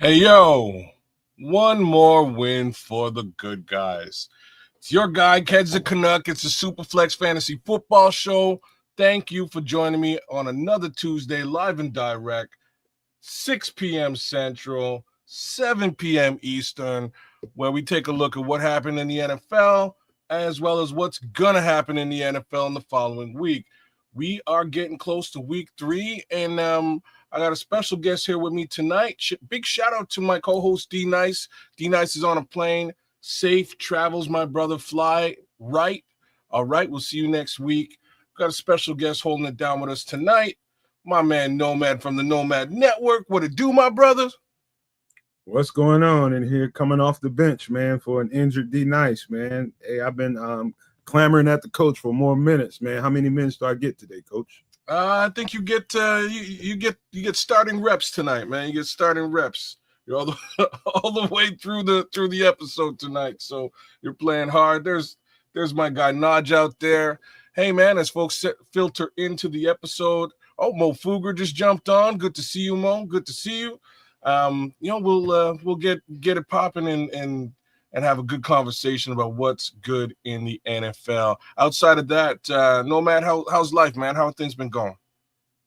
Hey, yo, one more win for the good guys. It's your guy, Kedz the Kanuck. It's a Superflex Fantasy Football Show. Thank you for joining me on another Tuesday, live and direct, 6 p.m. Central, 7 p.m. Eastern, where we take a look at what happened in the NFL, as well as what's going to happen in the NFL in the following week. We are getting close to week 3, and I got a special guest here with me tonight. Big shout out to my co-host D Nice. D Nice is on a plane. Safe travels, my brother. Fly right. All right, we'll see you next week. Got a special guest holding it down with us tonight. My man Nomad from the Nomad Network. What it do, my brother? What's going on in here? Coming off the bench, man, for an injured D Nice, man. Hey, I've been clamoring at the coach for more minutes, man. How many minutes do I get today, Coach? I think you get you get starting reps tonight, man. You get starting reps. You're all the way through the episode tonight, so you're playing hard. There's my guy Naj out there. Hey, man, as folks filter into the episode. Oh, Mo Fugger just jumped on. Good to see you, Mo. Good to see you. We'll get it popping and have a good conversation about what's good in the NFL. Outside of that, Nomad, how's life, man? How have things been going?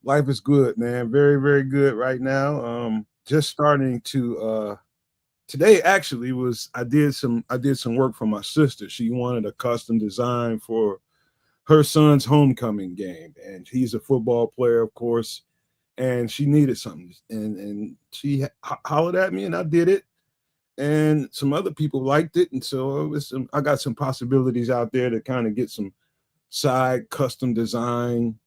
Life is good, man. Very, very good right now. Just starting to today actually was I did some work for my sister. She wanted a custom design for her son's homecoming game, and he's a football player, of course, and she needed something, and she hollered at me, and I did it, and some other people liked it, and so I got some possibilities out there to kind of get some side custom design,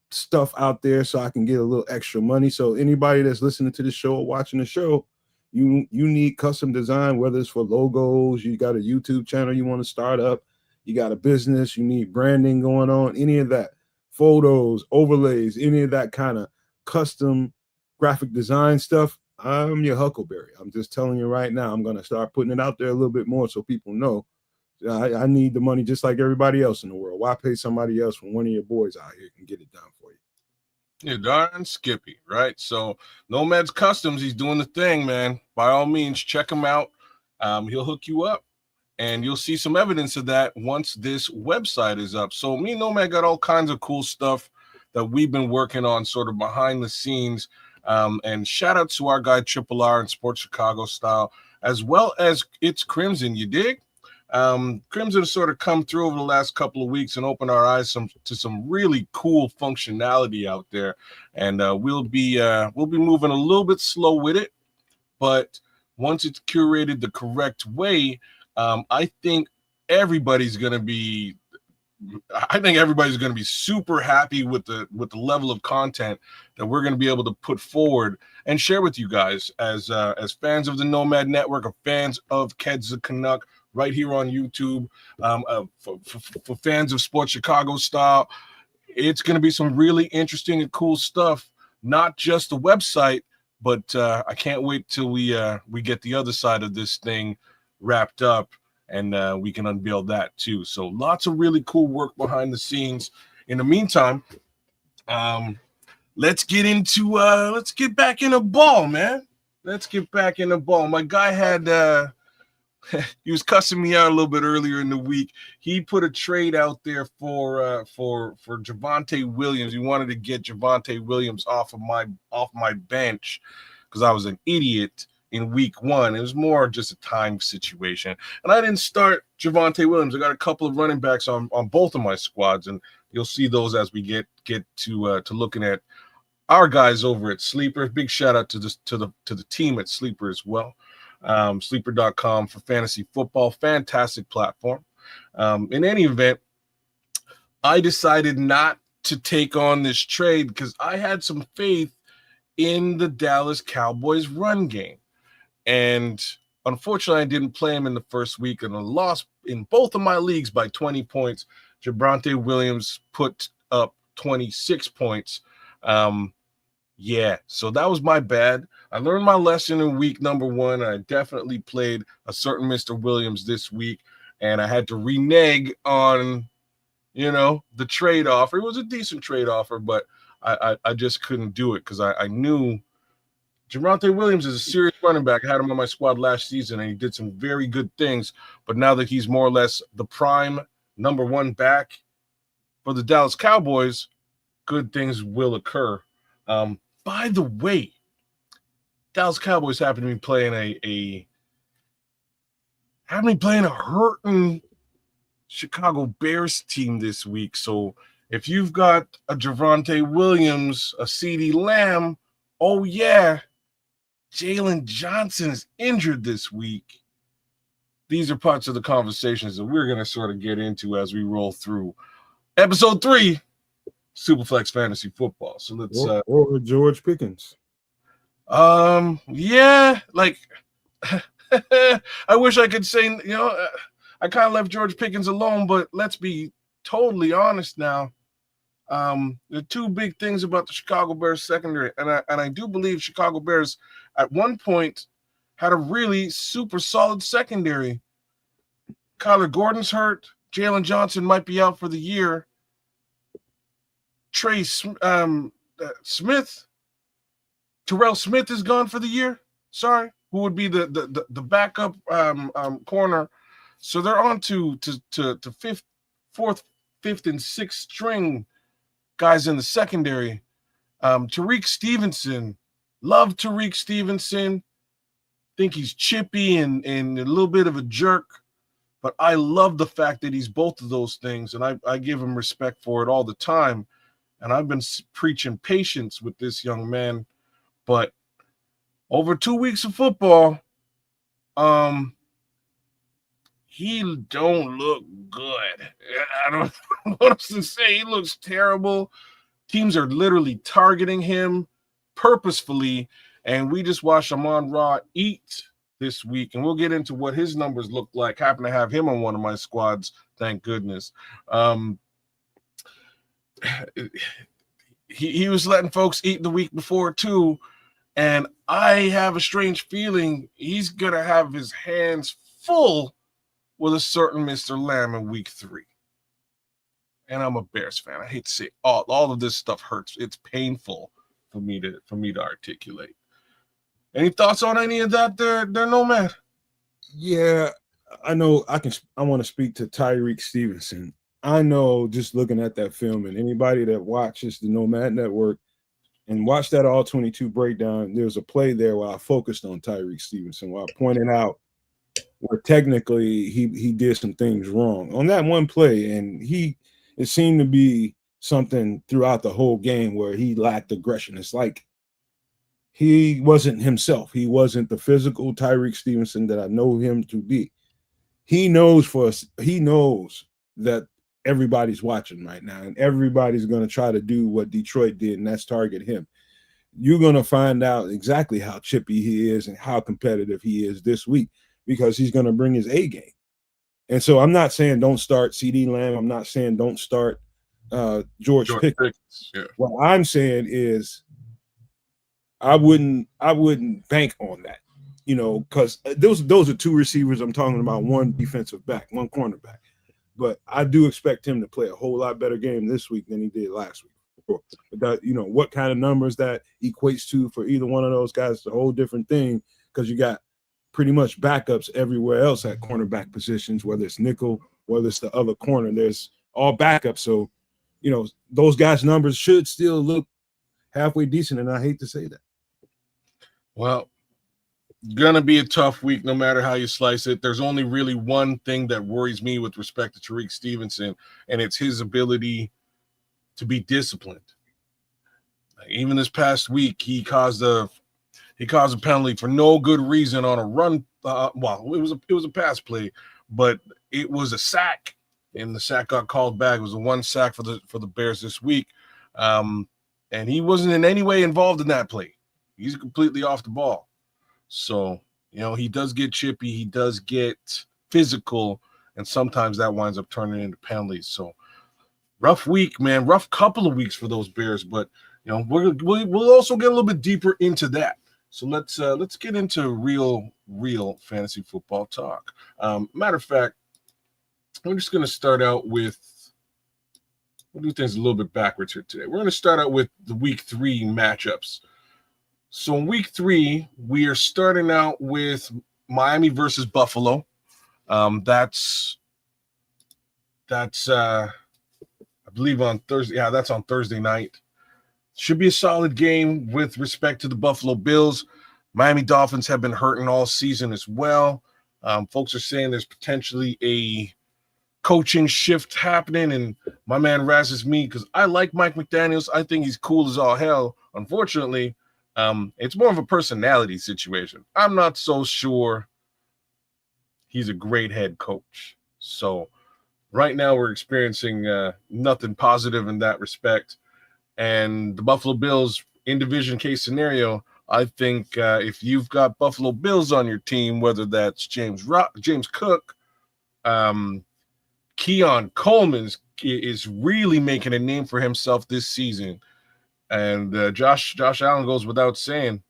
stuff out there, so I can get a little extra money. So anybody that's listening to the show or watching the show, you need custom design, whether it's for logos, you got a YouTube channel you want to start up, you got a business, you need branding going on, any of that, photos, overlays, any of that kind of custom graphic design stuff, I'm your Huckleberry. I'm just telling you right now, I'm going to start putting it out there a little bit more so people know I need the money just like everybody else in the world. Why pay somebody else when one of your boys out here can get it done for you? You're darn Skippy, right? So Nomad's Customs, he's doing the thing, man. By all means, check him out. He'll hook you up. And you'll see some evidence of that once this website is up. So me and Nomad got all kinds of cool stuff that we've been working on sort of behind the scenes. And shout out to our guy Triple R and Sports Chicago Style, as well as It's Crimson, you dig? Crimson has sort of come through over the last couple of weeks and opened our eyes to some really cool functionality out there. And we'll be moving a little bit slow with it, but once it's curated the correct way, I think everybody's going to be super happy with the level of content that we're going to be able to put forward and share with you guys as fans of the Nomad Network, or fans of Kedz the Kanuck right here on YouTube, for fans of Sports Chicago Style. It's going to be some really interesting and cool stuff, not just the website, but I can't wait till we get the other side of this thing wrapped up, and we can unveil that too. So lots of really cool work behind the scenes. In the meantime, let's get back in the ball, man. Let's get back in the ball. My guy had he was cussing me out a little bit earlier in the week. He put a trade out there for Javonte Williams. He wanted to get Javonte Williams off my bench because I was an idiot in week 1. It was more just a time situation. And I didn't start Javonte Williams. I got a couple of running backs on both of my squads, and you'll see those as we get to looking at our guys over at Sleeper. Big shout out to the team at Sleeper as well. Sleeper.com for fantasy football. Fantastic platform. In any event, I decided not to take on this trade because I had some faith in the Dallas Cowboys run game. And unfortunately, I didn't play him in the first week, and I lost in both of my leagues by 20 points. Javonte Williams put up 26 points. So that was my bad. I learned my lesson in week number 1. I definitely played a certain Mr. Williams this week, and I had to renege on, the trade offer. It was a decent trade offer, but I just couldn't do it because I knew Javonte Williams is a serious running back. I had him on my squad last season, and he did some very good things. But now that he's more or less the prime number one back for the Dallas Cowboys, good things will occur. By the way, Dallas Cowboys happen to be playing a hurting Chicago Bears team this week. So if you've got a Javonte Williams, a CeeDee Lamb, oh yeah, Jalen Johnson is injured this week. These are parts of the conversations that we're going to sort of get into as we roll through episode 3, Superflex Fantasy Football. So let's or George Pickens. Yeah, like I wish I could say, I kind of left George Pickens alone, but let's be totally honest now. There are two big things about the Chicago Bears secondary, and I do believe Chicago Bears at one point had a really super solid secondary. Kyler Gordon's hurt. Jalen Johnson might be out for the year. Terrell Smith is gone for the year. Sorry, who would be the backup corner? So they're on to fourth, fifth, and sixth string guys in the secondary. Tariq Stevenson, love Tariq Stevenson. Think he's chippy and a little bit of a jerk, but I love the fact that he's both of those things, and I give him respect for it all the time. And I've been preaching patience with this young man, but over 2 weeks of football, he don't look good. I don't know what else to say. He looks terrible. Teams are literally targeting him purposefully, and we just watched Amon-Ra eat this week, and we'll get into what his numbers look like. Happen to have him on one of my squads, thank goodness. He was letting folks eat the week before too, and I have a strange feeling he's gonna have his hands full with a certain Mr. Lamb in week 3. And I'm a Bears fan. I hate to say all of this stuff hurts. It's painful for me to articulate. Any thoughts on any of that there Nomad? Yeah, I know I want to speak to Tyreek Stevenson. I know just looking at that film, and anybody that watches the Nomad Network and watch that all 22 breakdown, there's a play there where I focused on Tyreek Stevenson, where I pointed out where technically he did some things wrong on that one play, and it seemed to be something throughout the whole game where he lacked aggression. It's like he wasn't himself. He wasn't the physical Tyreek Stevenson that I know him to be. He knows that everybody's watching right now, and everybody's going to try to do what Detroit did, and that's target him. You're going to find out exactly how chippy he is and how competitive he is this week, because he's going to bring his A game. And so I'm not saying don't start CeeDee Lamb. I'm not saying don't start George Pickens. Yeah. What I'm saying is I wouldn't bank on that, because those are two receivers I'm talking about, one defensive back, one cornerback. But I do expect him to play a whole lot better game this week than he did last week. But that, what kind of numbers that equates to for either one of those guys is a whole different thing, because you got pretty much backups everywhere else at cornerback positions, whether it's nickel, whether it's the other corner, there's all backups. So, those guys' numbers should still look halfway decent, and I hate to say that. Well, gonna be a tough week no matter how you slice it. There's only really one thing that worries me with respect to Tariq Stevenson, and it's his ability to be disciplined. Even this past week, he caused a penalty for no good reason on a run. It was a pass play, but it was a sack, and the sack got called back. It was a one sack for the Bears this week, and he wasn't in any way involved in that play. He's completely off the ball. So, he does get chippy, he does get physical, and sometimes that winds up turning into penalties. So, rough week, man. Rough couple of weeks for those Bears, but we'll also get a little bit deeper into that. So let's get into real fantasy football talk. Matter of fact, I'm just going to start out with. We'll do things a little bit backwards here today. We're going to start out with the week 3 matchups. So in week 3, we are starting out with Miami versus Buffalo. That's I believe on Thursday. Yeah, that's on Thursday night. Should be a solid game with respect to the Buffalo Bills. Miami Dolphins have been hurting all season as well. Folks are saying there's potentially a coaching shift happening, and my man razzes me because I like Mike McDaniels. I think he's cool as all hell. Unfortunately, it's more of a personality situation. I'm not so sure he's a great head coach. So right now we're experiencing nothing positive in that respect. And the Buffalo Bills in division case scenario, I think if you've got Buffalo Bills on your team, whether that's James Cook, Keon Coleman is really making a name for himself this season, and Josh Allen goes without saying.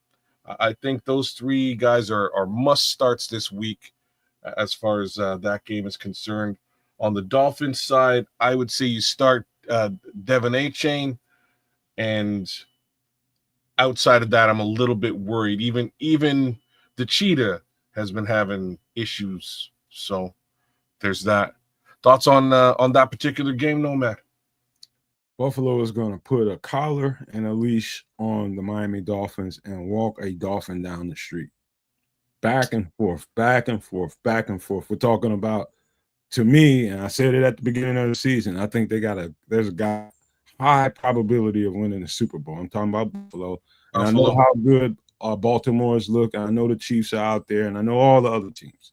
I think those 3 guys are must starts this week as far as that game is concerned. On the Dolphins side, I would say you start Devin A-Chain, and outside of that, I'm a little bit worried. Even the Cheetah has been having issues, so there's that. Thoughts on that particular game, Nomad? Buffalo is going to put a collar and a leash on the Miami Dolphins and walk a Dolphin down the street. Back and forth, back and forth, back and forth. We're talking about, to me, and I said it at the beginning of the season, I think there's a guy high probability of winning the Super Bowl. I'm talking about Buffalo. And I know how good Baltimore's look. I know the Chiefs are out there, and I know all the other teams.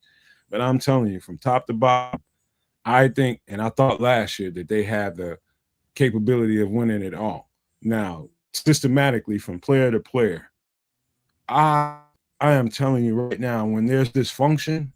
But I'm telling you, from top to bottom, I think, and I thought last year that they had the capability of winning it all. Now, systematically from player to player, I am telling you right now, when there's dysfunction,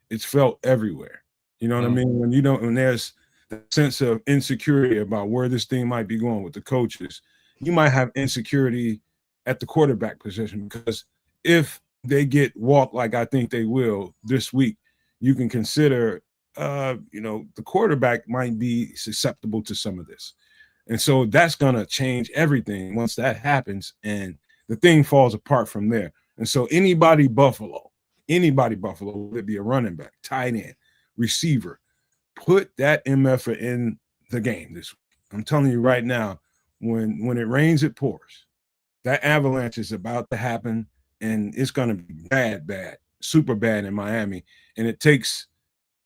it's felt everywhere. You know what I mean? When there's the sense of insecurity about where this thing might be going with the coaches, you might have insecurity at the quarterback position, because if they get walked like I think they will this week, you can consider the quarterback might be susceptible to some of this. And so that's going to change everything once that happens, and the thing falls apart from there. And so anybody Buffalo, whether it be a running back, tight end, receiver, put that MF in the game this week. I'm telling you right now, when it rains, it pours. That avalanche is about to happen, and it's going to be bad, super bad in Miami. And it takes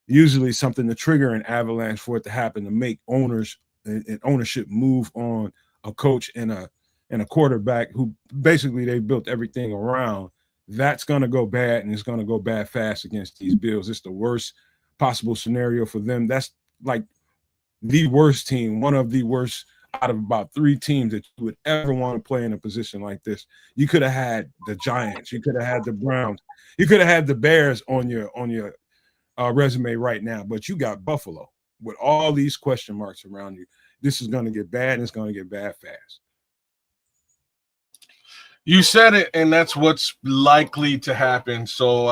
usually something to trigger an avalanche for it to happen, to make owners and ownership move on a coach and a quarterback who basically they built everything around. That's going to go bad, and it's going to go bad fast against these Bills. It's the worst possible scenario for them. That's like the worst team, one of the worst out of about 3 teams that you would ever want to play in a position like this. You could have had the Giants, you could have had the Browns, you could have had the Bears on your resume right now, but you got Buffalo with all these question marks around you. This is going to get bad, and it's going to get bad fast. You said it, and that's what's likely to happen. So,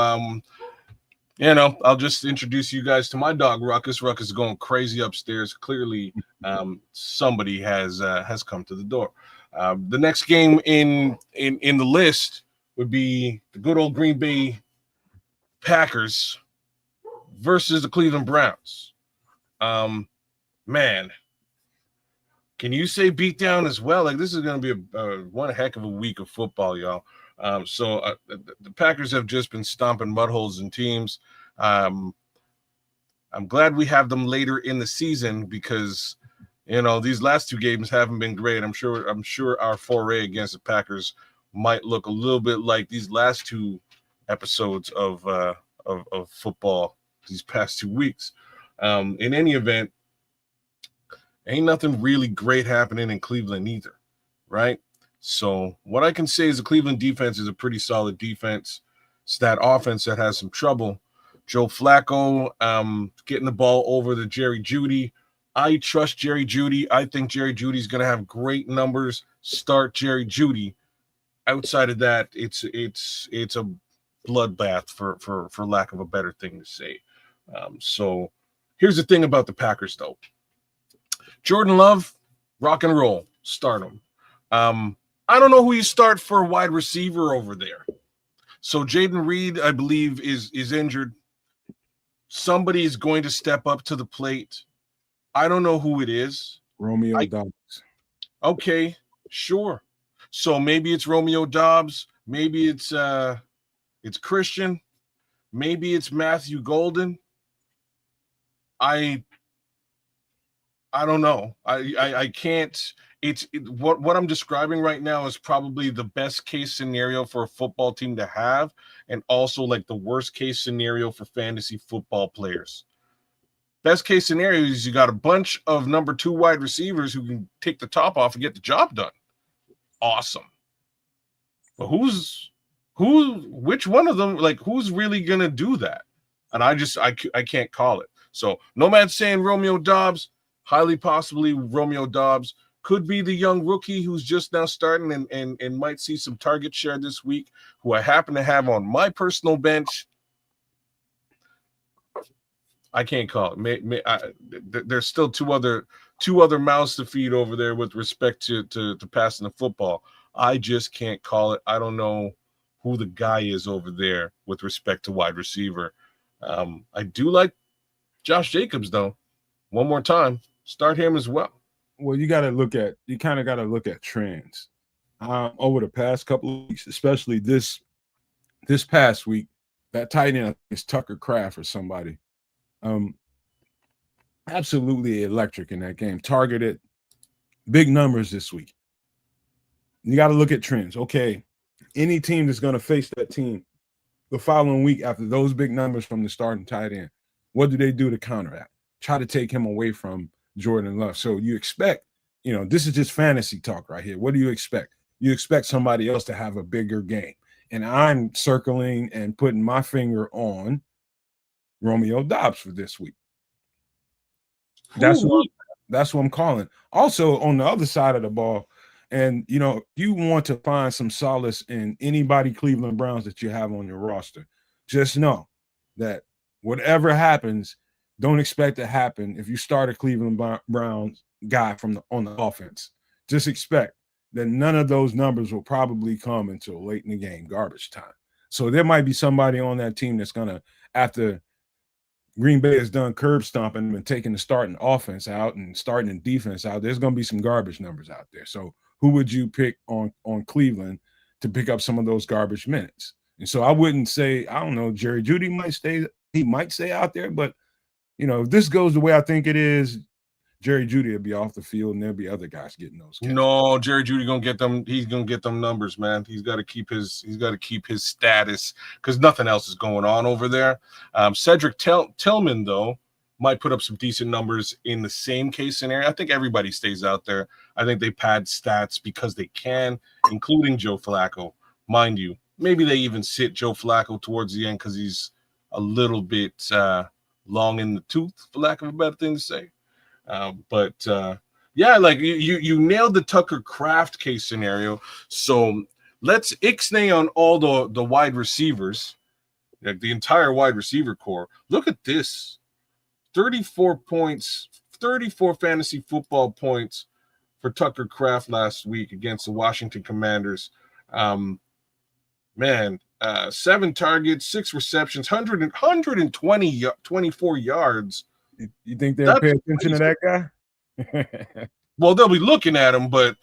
I'll just introduce you guys to my dog, Ruckus. Ruckus is going crazy upstairs. Clearly, somebody has come to the door. The next game in the list would be the good old Green Bay Packers versus the Cleveland Browns. Man, can you say beatdown as well? Like, this is going to be one heck of a week of football, y'all. So the Packers have just been stomping mud holes in teams. I'm glad we have them later in the season because, these last 2 games haven't been great. I'm sure our foray against the Packers might look a little bit like these last 2 episodes of football these past 2 weeks. In any event, ain't nothing really great happening in Cleveland either, right? So what I can say is the Cleveland defense is a pretty solid defense. It's that offense that has some trouble. Joe Flacco getting the ball over to Jerry Jeudy. I trust Jerry Jeudy. I think Jerry Jeudy's going to have great numbers. Start Jerry Jeudy. Outside of that, it's a bloodbath for lack of a better thing to say. So here's the thing about the Packers, though. Jordan Love, rock and roll, start him. I don't know who you start for wide receiver over there. So Jaden Reed, I believe, is injured. Somebody is going to step up to the plate. I don't know who it is. Romeo Dobbs. Okay, sure. So maybe it's Romeo Dobbs. Maybe it's Christian. Maybe it's Matthew Golden. I don't know. I can't. What I'm describing right now is probably the best case scenario for a football team to have, and also like the worst case scenario for fantasy football players. Best case scenario is you got a bunch of number 2 wide receivers who can take the top off and get the job done. Awesome. But which one of them, like, who's really gonna do that? And I can't call it. So Nomad's saying Romeo Dobbs, highly possibly Romeo Dobbs. Could be the young rookie who's just now starting and might see some target share this week, who I happen to have on my personal bench. I can't call it. There's still two other mouths to feed over there with respect to passing the football. I just can't call it. I don't know who the guy is over there with respect to wide receiver. I do like Josh Jacobs, though. One more time, start him as well. Well, you kind of got to look at trends over the past couple of weeks, especially this past week. That tight end is Tucker Kraft or somebody. Absolutely electric in that game. Targeted big numbers this week. You got to look at trends. Okay, any team that's going to face that team the following week after those big numbers from the starting tight end, what do they do to counteract? Try to take him away from Jordan Love. So you expect, this is just fantasy talk right here. What do you expect? You expect somebody else to have a bigger game. And I'm circling and putting my finger on Romeo Dobbs for this week. That's what I'm calling. Also, on the other side of the ball, and you want to find some solace in anybody Cleveland Browns that you have on your roster. Just know that whatever happens, don't expect to happen if you start a Cleveland Browns guy on the offense. Just expect that none of those numbers will probably come until late in the game, garbage time. So there might be somebody on that team that's going to, after Green Bay has done curb stomping and taking the starting offense out and starting the defense out, there's going to be some garbage numbers out there. So who would you pick on Cleveland to pick up some of those garbage minutes? And so I wouldn't say, I don't know, Jerry Jeudy might stay out there, but if this goes the way I think it is, Jerry Jeudy will be off the field and there'll be other guys getting those catches. No, Jerry Jeudy gonna get them. He's gonna get them numbers, man. He's got to keep his status because nothing else is going on over there. Cedric Tillman, though, might put up some decent numbers in the same case scenario. I think everybody stays out there. I think they pad stats because they can, including Joe Flacco. Mind you, maybe they even sit Joe Flacco towards the end because he's a little bit long in the tooth, for lack of a better thing to say. Yeah, like you nailed the Tucker Kraft case scenario. So let's ixnay on all the wide receivers, like the entire wide receiver core. Look at this. 34 points, 34 fantasy football points for Tucker Kraft last week against the Washington Commanders. 7 targets, 6 receptions, 24 yards. You think they'll pay attention to that guy? Well, they'll be looking at him, but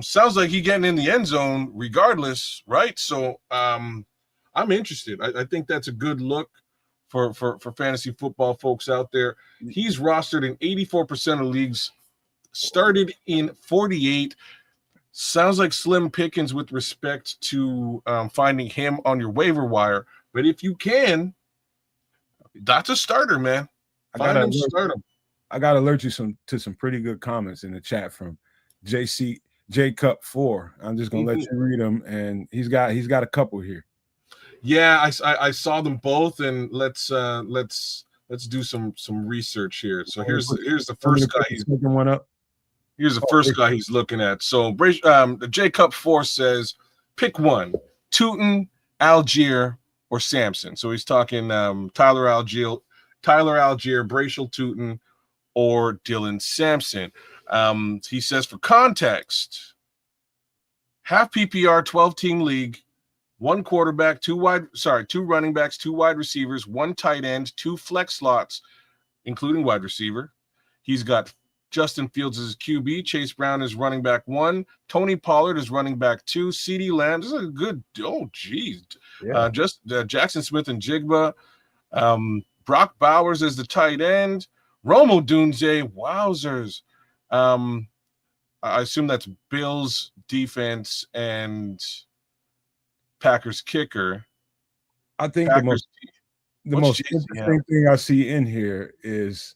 sounds like he's getting in the end zone regardless, right? So I'm interested. I think that's a good look for fantasy football folks out there. He's rostered in 84% of leagues, started in 48. Sounds like slim pickings with respect to finding him on your waiver wire. But if you can, that's a starter, man. Start him. I got to alert you to some pretty good comments in the chat from J Cup 4. I'm just gonna let you read them, and he's got a couple here. Yeah, I saw them both, and let's do some research here. So here's the first guy he's picking one up. Here's the first guy he's looking at. So J Cup 4 says pick one: Tootin, Algier, or Sampson. So he's talking Tyler Algier, Bracial Tootin, or Dylan Sampson. He says for context, half PPR, 12-team league, one quarterback, two running backs, two wide receivers, one tight end, two flex slots, including wide receiver. He's got Justin Fields as QB, Chase Brown is running back 1, Tony Pollard is running back 2, CeeDee Lamb. This is a good, Jackson Smith and Jigba. Brock Bowers is the tight end. Romo Dunze, wowzers. I assume that's Bills defense and Packers kicker. I think Packers, the most interesting thing I see in here is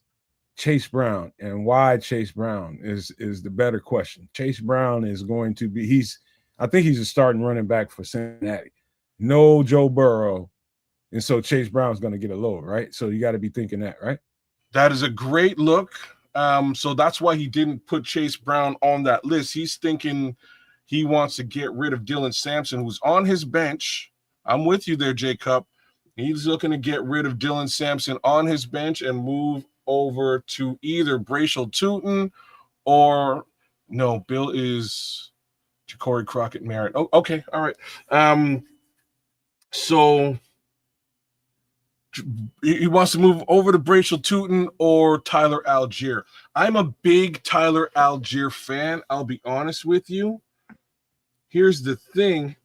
Chase Brown, and why Chase Brown is the better question. Chase Brown is going to be I think he's a starting running back for Cincinnati. No Joe Burrow, and so Chase Brown's going to get a load, right? So you got to be thinking that, right? That is a great look. So that's why he didn't put Chase Brown on that list. He's thinking he wants to get rid of Dylan Sampson, who's on his bench. I'm with you there, Jacob. He's looking to get rid of Dylan Sampson on his bench and move over to either Bracial Tootin or Bill is Ja'Cory Crockett Merritt. Oh, okay, all right. So he wants to move over to Bracial Tootin or Tyler Algier. I'm a big Tyler Algier fan. I'll be honest with you. Here's the thing.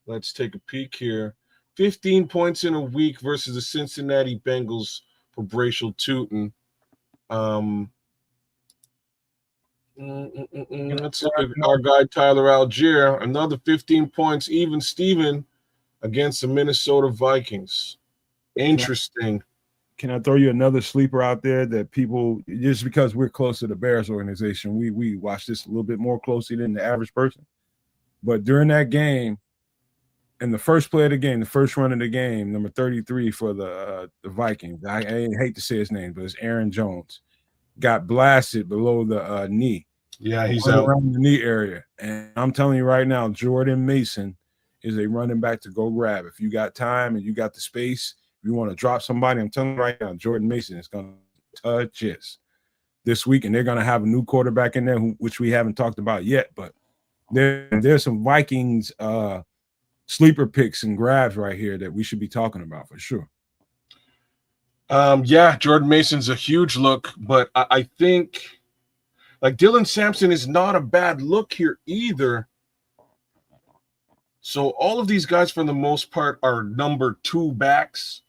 Let's take a peek here. 15 points in a week versus the Cincinnati Bengals for Bracial Tootin. Let's look at our guy Tyler Algier. Another 15 points, even Steven, against the Minnesota Vikings. Interesting. Can I throw you another sleeper out there that people, just because we're close to the Bears organization, we watch this a little bit more closely than the average person. But during that game, in the first play of the game, the first run of the game, number 33 for the Vikings, I hate to say his name, but it's Aaron Jones, got blasted below the knee. Yeah, he's out around the knee area. And I'm telling you right now, Jordan Mason is a running back to go grab. If you got time and you got the space, if you want to drop somebody, I'm telling you right now, Jordan Mason is going to touch this week, and they're going to have a new quarterback in there, which we haven't talked about yet. But there's some Vikings sleeper picks and grabs right here that we should be talking about for sure. Yeah, Jordan Mason's a huge look, but I think like Dylan Sampson is not a bad look here either. So all of these guys, for the most part, are number 2 backs.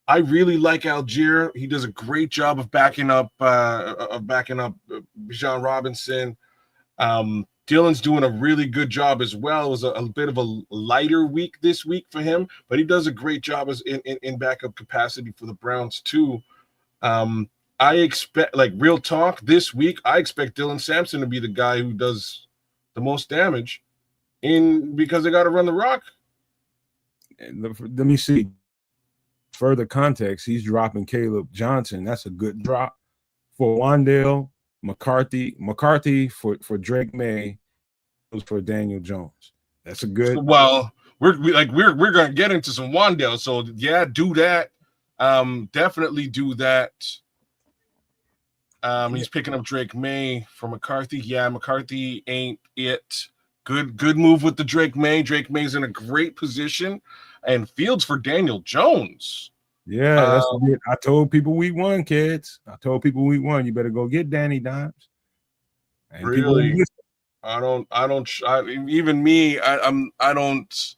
I really like Algier. He does a great job of backing up Bijan Robinson. Dylan's doing a really good job as well. It was a bit of a lighter week this week for him, but he does a great job as in backup capacity for the Browns too. I expect, like, real talk, this week, I expect Dylan Sampson to be the guy who does the most damage because they got to run the rock. Let me see. Further context, he's dropping Caleb Johnson. That's a good drop for Wan'Dale McCarthy for Drake May, for Daniel Jones. That's a good. Well, we're going to get into some Wan'Dale. So yeah, do that. Definitely do that. He's picking up Drake May for McCarthy. Yeah, McCarthy ain't it. Good move with the Drake May. Drake May's in a great position, and Fields for Daniel Jones. Yeah, that's it. I told people week 1, kids. I told people week 1, you better go get Danny Dimes. And really, I don't. Even me, I don't.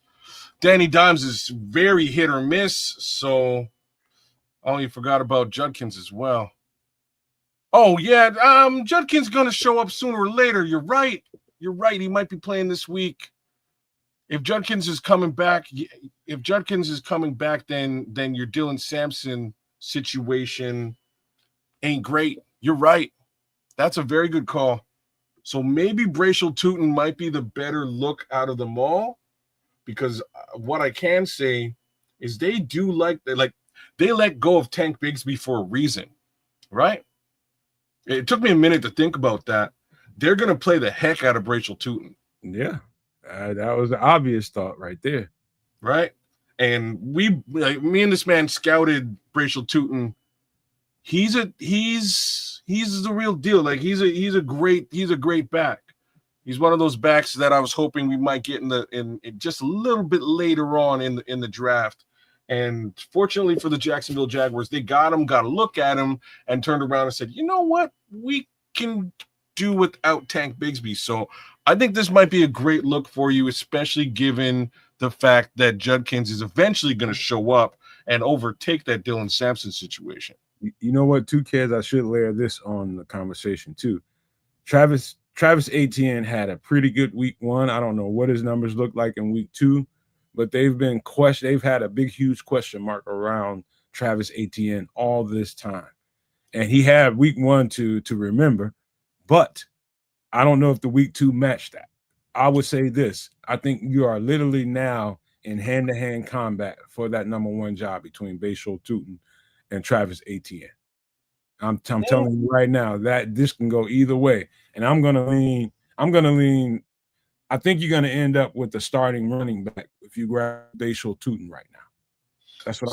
Danny Dimes is very hit or miss. So, you forgot about Judkins as well. Oh yeah, Judkins gonna show up sooner or later. You're right. He might be playing this week. If Judkins is coming back, then your Dylan Sampson situation ain't great. You're right. That's a very good call. So maybe Bracial Tootin might be the better look out of them all, because what I can say is they let go of Tank Bigsby for a reason, right? It took me a minute to think about that. They're going to play the heck out of Bracial Tootin. Yeah. That was the obvious thought right there. Right. And me and this man scouted Bracial Tootin. He's the real deal. Like he's a great back. He's one of those backs that I was hoping we might get in just a little bit later on in the draft. And fortunately for the Jacksonville Jaguars, they got him, got a look at him, and turned around and said, you know what? We can do without Tank Bigsby. So I think this might be a great look for you, especially given the fact that Judkins is eventually going to show up and overtake that Dylan Sampson situation. You know what, two kids, I should layer this on the conversation too. Travis Etienne had a pretty good week 1. I don't know what his numbers look like in week 2, but they've had a big, huge question mark around Travis Etienne all this time. And he had week 1 to remember, but I don't know if the week 2 matched that. I would say this. I think you are literally now in hand-to-hand combat for that number 1 job between Bashal Tutin and Travis Etienne. I'm telling you right now that this can go either way. And I'm gonna lean. I think you're gonna end up with the starting running back if you grab Bashal Tutin right now. That's what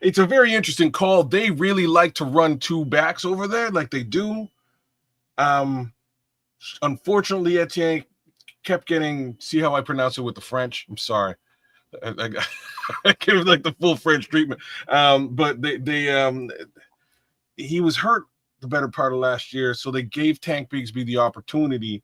it's a very interesting call. They really like to run 2 backs over there, like they do. Unfortunately, Etienne kept getting. See how I pronounce it with the French? I'm sorry. I give it like the full French treatment. But he was hurt the better part of last year, so they gave Tank Bigsby the opportunity.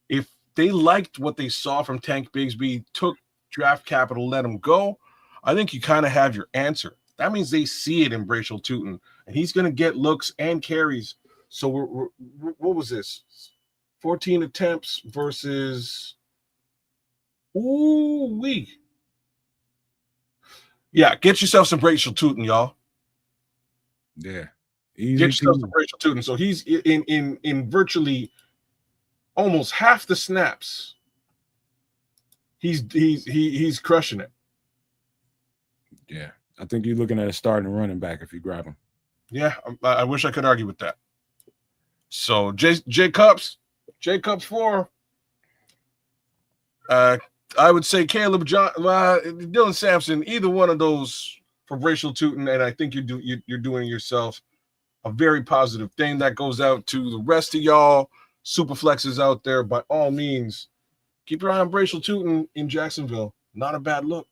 If they liked what they saw from Tank Bigsby, took draft capital, let him go, I think you kind of have your answer. That means they see it in Bashal Tutin, and he's going to get looks and carries. So what was this? 14 attempts versus yeah, get yourself some Bashal Tutin, y'all. Yeah. Get yourself some Bashal Tutin. So he's in virtually almost half the snaps. He's crushing it. Yeah. I think you're looking at a starting running back if you grab him. Yeah, I wish I could argue with that. So J Cups 4. I would say Caleb Dylan Sampson, either one of those for Bashal Tutin, and I think you're doing yourself a very positive thing. That goes out to the rest of y'all Superflexes out there. By all means, keep your eye on Bashal Tutin in Jacksonville. Not a bad look.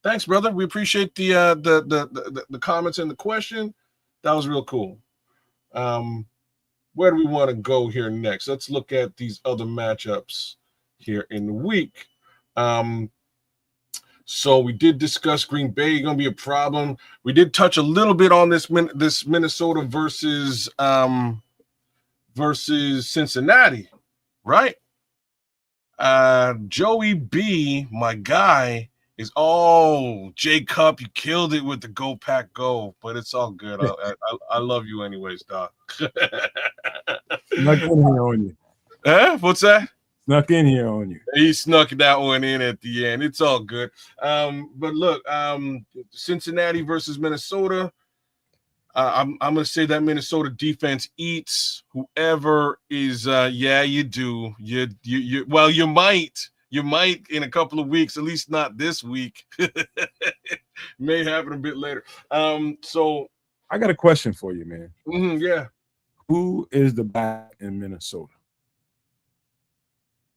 Thanks, brother. We appreciate the comments and the question. That was real cool. Where do we want to go here next? Let's look at these other matchups here in the week. So we did discuss Green Bay going to be a problem. We did touch a little bit on this Minnesota versus Cincinnati, right? Joey B, my guy, is J Cup. You killed it with the Go Pack Go, but it's all good. I love you anyways, dog. Snuck in here on you. What's that? Snuck in here on you. He snuck that one in at the end. It's all good. But look, Cincinnati versus Minnesota. I'm gonna say that Minnesota defense eats whoever is. Yeah, you do. You. Well, you might in a couple of weeks. At least not this week. May happen a bit later. So I got a question for you, man. Yeah. Who is the back in Minnesota?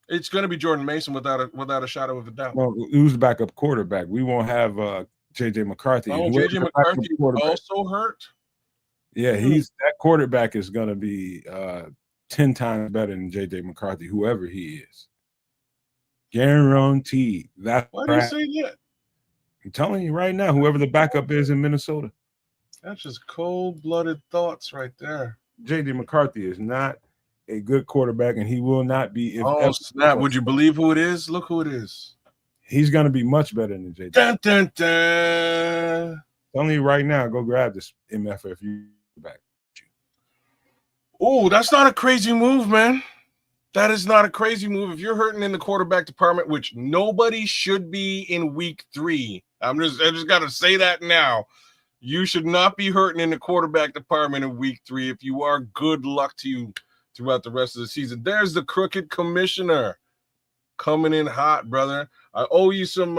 It's going to be Jordan Mason without a shadow of a doubt. Well, who's the backup quarterback? We won't have J.J. McCarthy. Oh, J.J. McCarthy also hurt? Yeah, that quarterback is going to be 10 times better than J.J. McCarthy, whoever he is. Guaranteed. Why do you say that? I'm telling you right now, whoever the backup is in Minnesota. That's just cold-blooded thoughts right there. J.J. McCarthy is not a good quarterback, and he will not be. Snap. Would you believe who it is? Look who it is. He's going to be much better than J.J. Dun, dun, dun. Only right now, go grab this MF if you back. Oh, that's not a crazy move, man. That is not a crazy move. If you're hurting in the quarterback department, which nobody should be in week 3, I just got to say that now. You should not be hurting in the quarterback department in week 3. If you are, good luck to you throughout the rest of the season. There's the crooked commissioner coming in hot, brother. I owe you some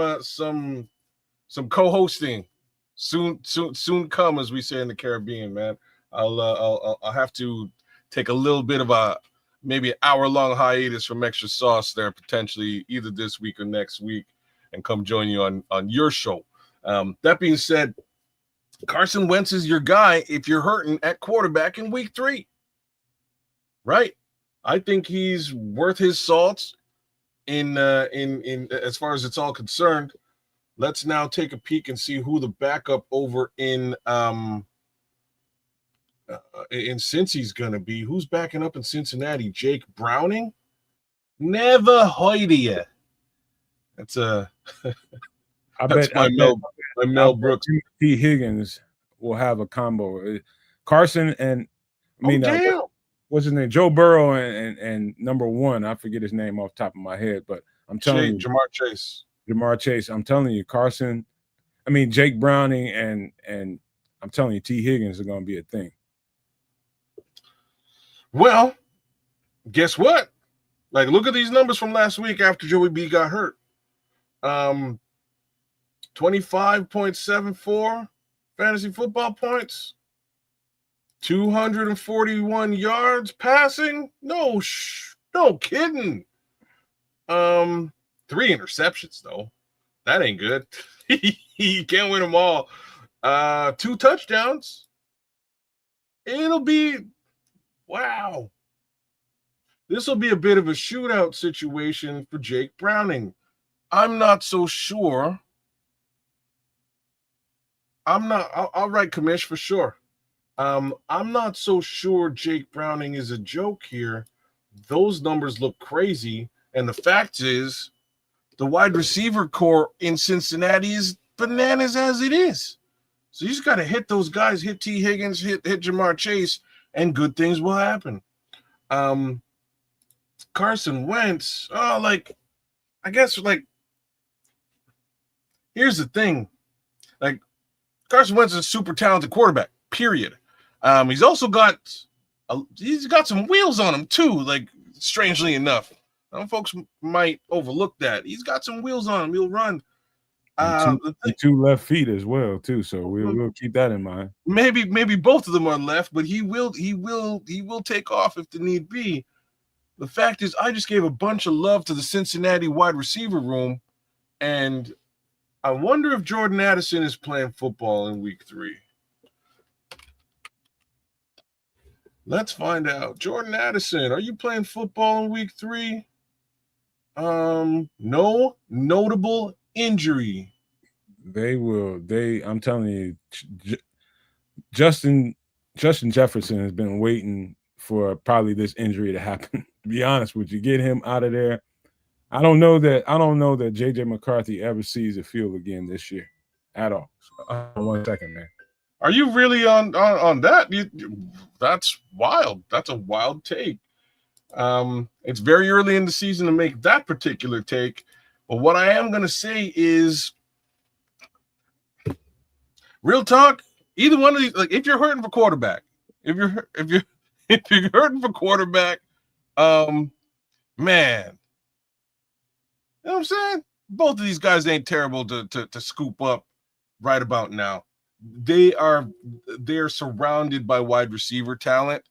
co-hosting. Soon come, as we say in the Caribbean, man. I'll have to take a little bit of a maybe an hour-long hiatus from Extra Sauce there, potentially either this week or next week, and come join you on your show. That being said, Carson Wentz is your guy if you're hurting at quarterback in week 3. Right? I think he's worth his salt in as far as it's all concerned. Let's now take a peek and see who the backup over in Cincy's gonna be. Who's backing up in Cincinnati? Jake Browning? Never heard of you. That's my Mel Brooks. T. Higgins will have a combo. Carson and what's his name? Joe Burrow and number 1. I forget his name off the top of my head, but I'm telling you, Jamar Chase. I'm telling you, Jake Browning and I'm telling you, T. Higgins are going to be a thing. Well, guess what? Like, look at these numbers from last week after Joey B got hurt. 25.74 fantasy football points, 241 yards passing. No kidding. 3 interceptions though. That ain't good. He can't win them all. 2 touchdowns. It'll be wow. This will be a bit of a shootout situation for Jake Browning. I'm not so sure. I'll write commish for sure. I'm not so sure Jake Browning is a joke here. Those numbers look crazy. And the fact is, the wide receiver core in Cincinnati is bananas as it is. So you just got to hit those guys, hit T. Higgins, hit Jamar Chase, and good things will happen. Carson Wentz, here's the thing. Like, Carson Wentz is a super talented quarterback, period. He's also got some wheels on him too, like, strangely enough. Some folks might overlook that. He's got some wheels on him. He'll run. Two left feet as well too, so we'll keep that in mind. Maybe both of them are left, but he will take off if the need be. The fact is, I just gave a bunch of love to the Cincinnati wide receiver room, and I wonder if Jordan Addison is playing football in week 3. Let's find out. Jordan Addison, are you playing football in week 3? No notable injury. I'm telling you, Justin Jefferson has been waiting for probably this injury to happen. To be honest with you, get him out of there. I don't know that JJ McCarthy ever sees the field again this year at all. So, 1 second, man. Are you really on that? That's wild. That's a wild take. It's very early in the season to make that particular take. But what I am going to say is, real talk, either one of these, like, if you're hurting for quarterback, if you're hurting for quarterback, man, you know what I'm saying? Both of these guys ain't terrible to scoop up right about now. They're surrounded by wide receiver talent.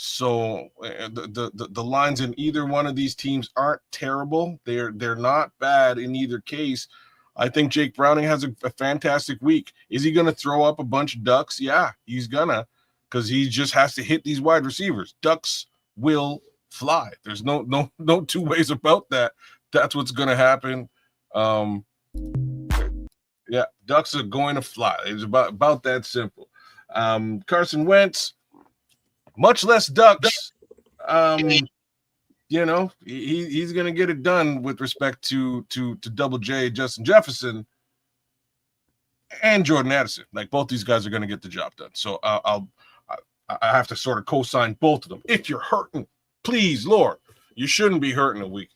So the lines in either one of these teams aren't terrible. They're not bad in either case. I think Jake Browning has a fantastic week. Is he going to throw up a bunch of ducks? Yeah, he's gonna, because he just has to hit these wide receivers. Ducks will fly. There's no 2 ways about that. That's what's going to happen. Yeah, ducks are going to fly. It's about that simple. Carson Wentz, much less ducks. You know, he's going to get it done with respect to Double J, Justin Jefferson, and Jordan Addison. Like, both these guys are going to get the job done. So I have to sort of co-sign both of them. If you're hurting, please, Lord, you shouldn't be hurting in week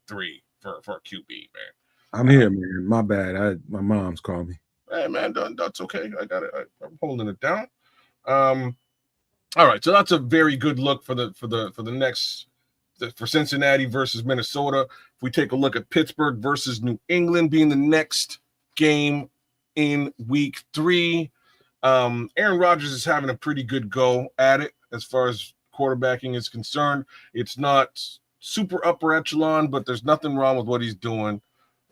3 for a QB, man. I'm here, man. My bad. My mom's called me. Hey, man, that's okay. I got it. I'm holding it down. All right, so that's a very good look for Cincinnati versus Minnesota. If we take a look at Pittsburgh versus New England being the next game in week 3, Aaron Rodgers is having a pretty good go at it as far as quarterbacking is concerned. It's not super upper echelon, but there's nothing wrong with what he's doing.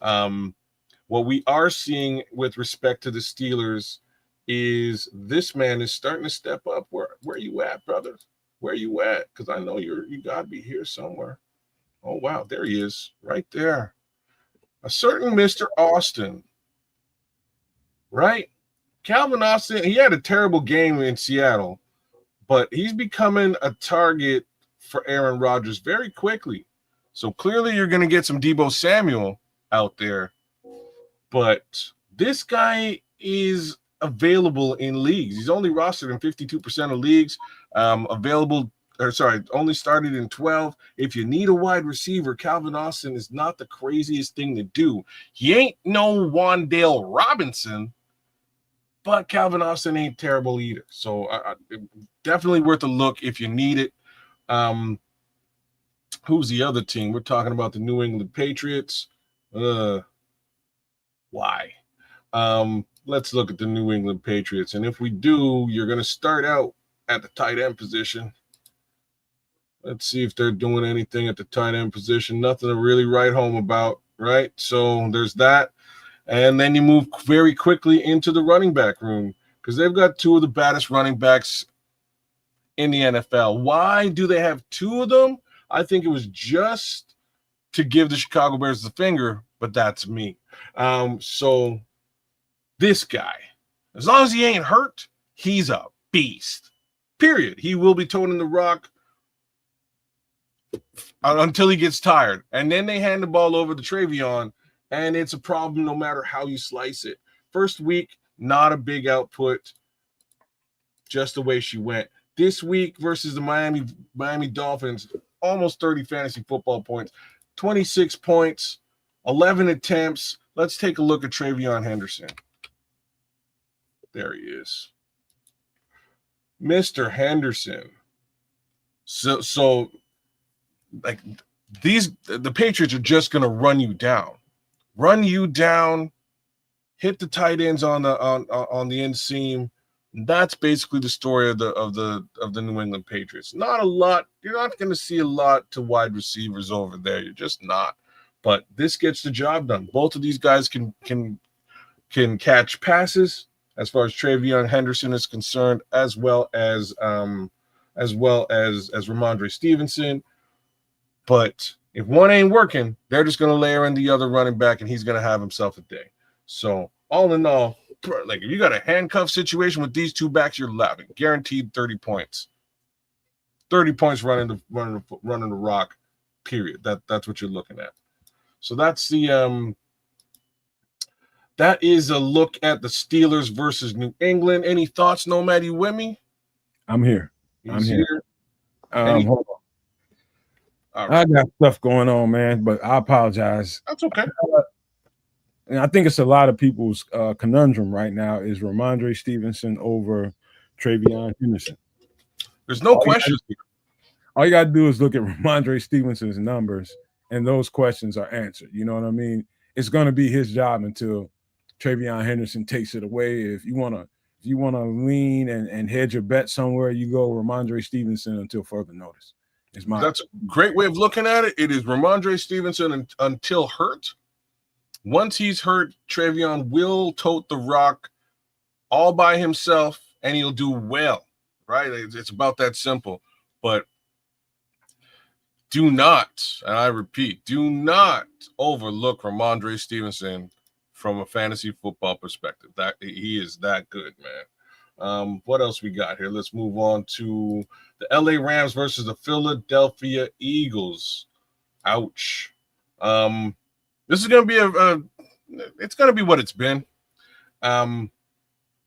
What we are seeing with respect to the Steelers is this man is starting to step up. Where you at, brother? Where you at? Because I know you got to be here somewhere. Oh, wow. There he is right there. A certain Mr. Austin, right? Calvin Austin, he had a terrible game in Seattle, but he's becoming a target for Aaron Rodgers very quickly. So clearly you're going to get some Deebo Samuel out there. But this guy is available in leagues. He's only rostered in 52% of leagues. Only started in 12. If you need a wide receiver, Calvin Austin is not the craziest thing to do. He ain't no Wan'Dale Robinson, but Calvin Austin ain't terrible either. So definitely worth a look if you need it. Who's the other team? We're talking about the New England Patriots. Why? Let's look at the New England Patriots. And if we do, you're going to start out at the tight end position. Let's see if they're doing anything at the tight end position. Nothing to really write home about, right? So there's that. And then you move very quickly into the running back room because they've got two of the baddest running backs in the NFL. Why do they have two of them? I think it was just to give the Chicago Bears the finger, but that's me. So this guy, as long as he ain't hurt, he's a beast. Period. He will be toting the rock until he gets tired. And then they hand the ball over to Travion, and it's a problem no matter how you slice it. First week, not a big output, just the way she went. This week versus the Miami Dolphins, almost 30 fantasy football points, 26 points, 11 attempts. Let's take a look at Travion Henderson. There he is. Mr. Henderson. So like the Patriots are just going to run you down, hit the tight ends on the inseam. That's basically the story of the New England Patriots. Not a lot. You're not going to see a lot to wide receivers over there. You're just not. But this gets the job done. Both of these guys can catch passes as far as Travion Henderson is concerned, as well as Ramondre Stevenson. But if one ain't working, they're just going to layer in the other running back, and he's going to have himself a day. So all in all, like if you got a handcuff situation with these two backs, you're laughing. Guaranteed 30 points. 30 points running the rock. Period. That's what you're looking at. So that's that is a look at the Steelers versus New England. Any thoughts, Nomad? You with me? I'm here. I'm here. Hold on. I got stuff going on, man, but I apologize. That's okay. And I think it's a lot of people's conundrum right now is Ramondre Stevenson over Travion Henderson. There's no questions. All you got to do is look at Ramondre Stevenson's numbers, and those questions are answered. You know what I mean? It's going to be his job until Travion Henderson takes it away. If you want to lean and hedge your bet somewhere, you go Ramondre Stevenson until further notice. That's a great way of looking at it. It is Ramondre Stevenson until hurt. Once he's hurt, Travion will tote the rock all by himself, and he'll do well, right? It's about that simple. But do not, and I repeat, do not overlook Ramondre Stevenson from a fantasy football perspective. That he is that good, man. What else we got here? Let's move on to the LA Rams versus the Philadelphia Eagles. Ouch. This is going to be it's going to be what it's been.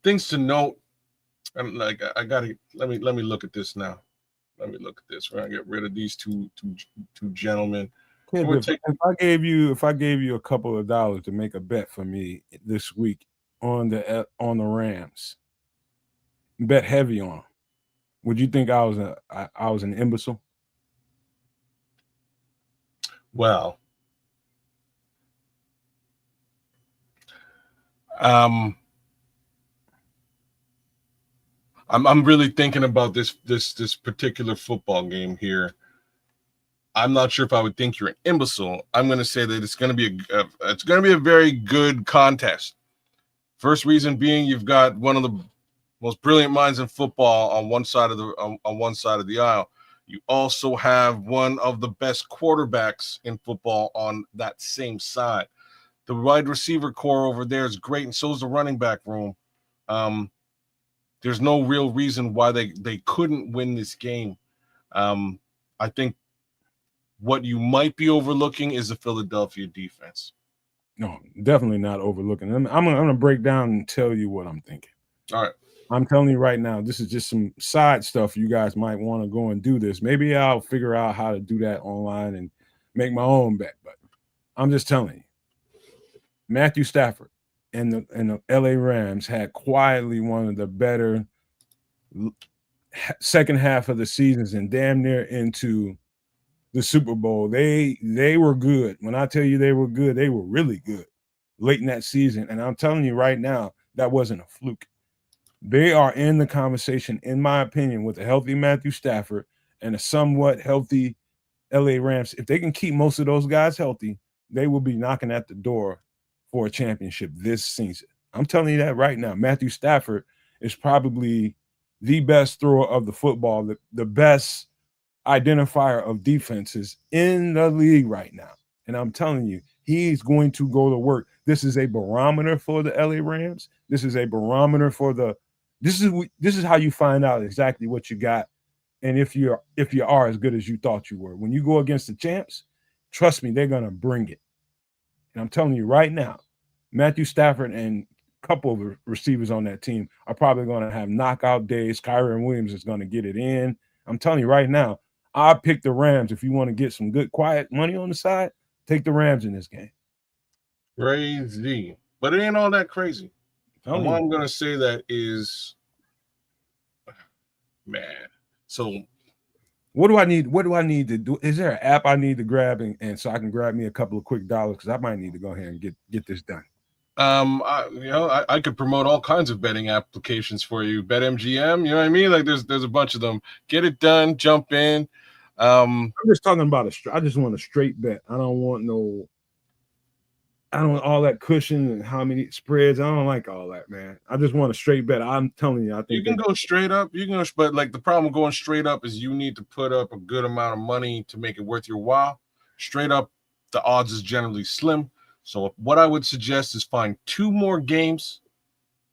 Things to note. I'm like, I got to, let me look at this now. Let me look at this. We're going to get rid of these two gentlemen. If I gave you a couple of dollars to make a bet for me this week on the Rams, bet heavy on them, would you think I was an imbecile? Well, I'm really thinking about this particular football game here. I'm not sure if I would think you're an imbecile. I'm going to say that it's going to be a very good contest. First reason being, you've got one of the most brilliant minds in football on one side of the aisle. You also have one of the best quarterbacks in football on that same side. The wide receiver core over there is great, and so is the running back room. There's no real reason why they couldn't win this game. I think what you might be overlooking is the Philadelphia defense. No, definitely not overlooking. I'm gonna break down and tell you what I'm thinking. All right. I'm telling you right now, this is just some side stuff. You guys might want to go and do this. Maybe I'll figure out how to do that online and make my own bet. But I'm just telling you, Matthew Stafford and the LA Rams had quietly one of the better second half of the seasons and damn near into the Super Bowl. They were good. When I tell you they were good, they were really good late in that season. And I'm telling you right now, that wasn't a fluke. They are in the conversation, in my opinion, with a healthy Matthew Stafford and a somewhat healthy LA Rams. If they can keep most of those guys healthy, they will be knocking at the door for a championship this season. I'm telling you that right now. Matthew Stafford is probably the best thrower of the football, the best identifier of defenses in the league right now. And I'm telling you, he's going to go to work. This is a barometer for the LA Rams. This is a barometer for this is how you find out exactly what you got and if you are as good as you thought you were. When you go against the champs, trust me, they're going to bring it. And I'm telling you right now, Matthew Stafford and a couple of receivers on that team are probably going to have knockout days. Kyron Williams is going to get it in. I'm telling you right now, I pick the Rams. If you want to get some good, quiet money on the side, take the Rams in this game. Crazy. But it ain't all that crazy. And what I'm going to say that is, man, so what do I need? What do I need to do? Is there an app I need to grab and so I can grab me a couple of quick dollars? Because I might need to go ahead and get this done. I could promote all kinds of betting applications for you. BetMGM, you know what I mean? Like there's a bunch of them. Get it done, jump in. I'm just talking about I just want a straight bet. I don't want all that cushion and how many spreads. I don't like all that, man. I just want a straight bet. I'm telling you, I think you can go straight up. You can go, but like the problem with going straight up is you need to put up a good amount of money to make it worth your while. Straight up, the odds is generally slim. So what I would suggest is find two more games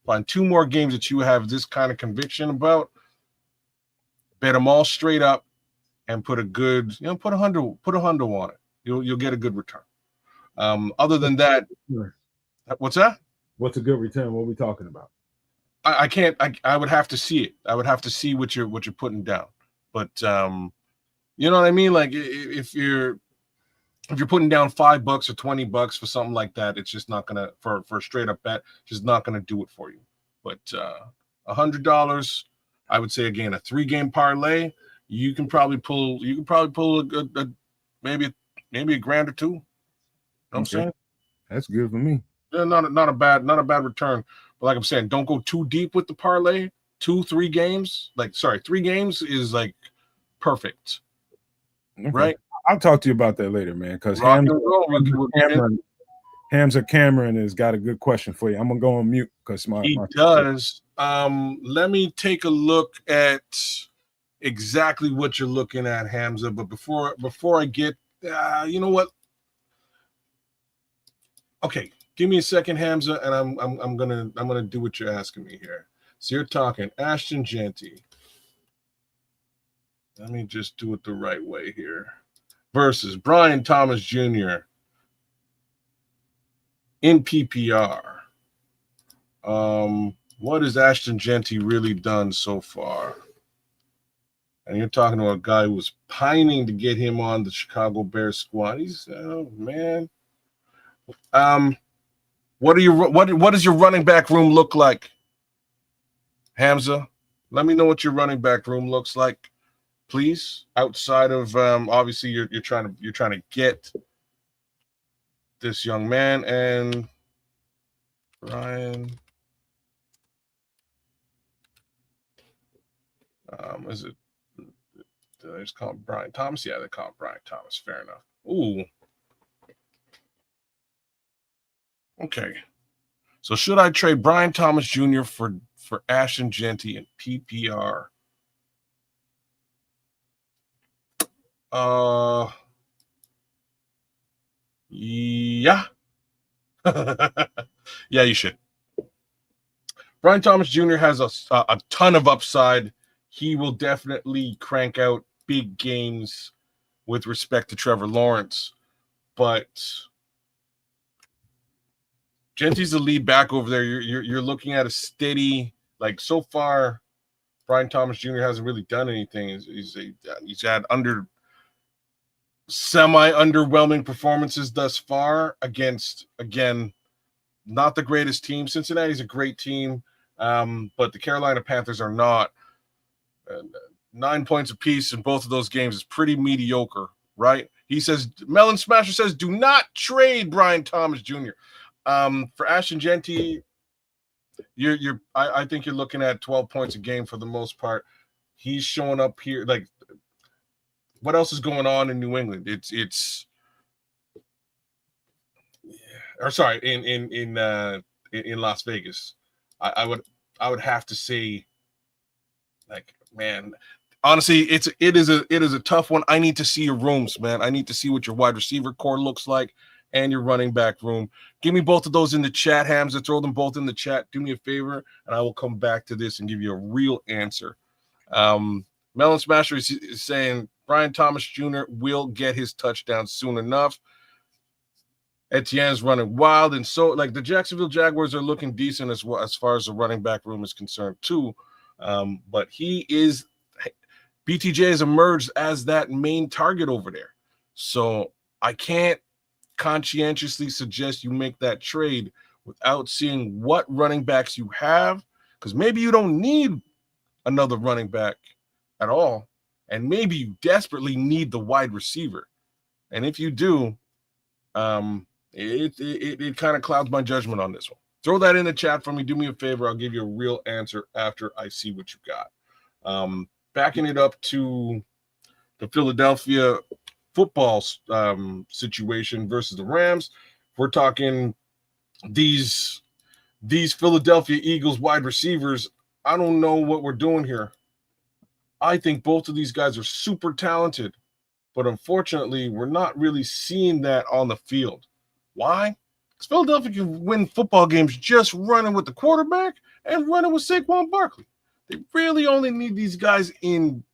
that you have this kind of conviction about. Bet them all straight up, and put a good, put a hundred on it. You'll get a good return. Other than that, what's that? What's a good return? What are we talking about? I can't. I would have to see it. I would have to see what you're putting down. But you know what I mean? Like if you're putting down $5 or $20 for something like that, it's just not gonna for a straight up bet, just not gonna do it for you. But $100, I would say again, a 3-game parlay, you can probably pull a maybe a grand or two. You know what I'm saying? That's good for me. Yeah, not a bad return. But like I'm saying, don't go too deep with the parlay. 3 games, 3 games is like perfect. Okay. Right? I'll talk to you about that later, man. Because Hamza Cameron has got a good question for you. I'm gonna go on mute because he does. Let me take a look at exactly what you're looking at, Hamza. But before I get, you know what? Okay, give me a second, Hamza, and I'm gonna do what you're asking me here. So you're talking Ashton Jeanty. Let me just do it the right way here. Versus Brian Thomas Jr. in PPR. What has Ashton Jeanty really done so far? And you're talking to a guy who was pining to get him on the Chicago Bears squad. He's man. What does your running back room look like, Hamza? Let me know what your running back room looks like, please. Outside of obviously you're trying to get this young man and Ryan. Is it? Did I just call him Brian Thomas? Yeah, they call him Brian Thomas. Fair enough. Ooh. Okay. So should I trade Brian Thomas Jr. for Ashton Genty and PPR? Yeah. Yeah, you should. Brian Thomas Jr. has a ton of upside. He will definitely crank out big games with respect to Trevor Lawrence, but Genty's the lead back over there. You're looking at a steady, like so far, Brian Thomas Jr. hasn't really done anything. He's had semi-underwhelming performances thus far against, again, not the greatest team. Cincinnati's a great team, but the Carolina Panthers are not. 9 points apiece in both of those games is pretty mediocre, right? He says, Melon Smasher says, do not trade Brian Thomas Jr. For Ashton Genty, I think you're looking at 12 points a game for the most part. He's showing up here. Like, what else is going on in New England? In Las Vegas. I would have to say, like, man, honestly, it is a tough one. I need to see your rooms, man. I need to see what your wide receiver core looks like and your running back room. Give me both of those in the chat, Hamza. Throw them both in the chat. Do me a favor, and I will come back to this and give you a real answer. Melon Smasher is saying Brian Thomas Jr. will get his touchdown soon enough. Etienne's running wild, and so like the Jacksonville Jaguars are looking decent as well as far as the running back room is concerned too. But BTJ has emerged as that main target over there. So I can't conscientiously suggest you make that trade without seeing what running backs you have, because maybe you don't need another running back at all, and maybe you desperately need the wide receiver. And if you do, it kind of clouds my judgment on this one. Throw that in the chat for me. Do me a favor. I'll give you a real answer after I see what you got. Backing it up to the Philadelphia football situation versus the Rams. We're talking these Philadelphia Eagles wide receivers. I don't know what we're doing here. I think both of these guys are super talented, but unfortunately, we're not really seeing that on the field. Why? Because Philadelphia can win football games just running with the quarterback and running with Saquon Barkley. They really only need these guys in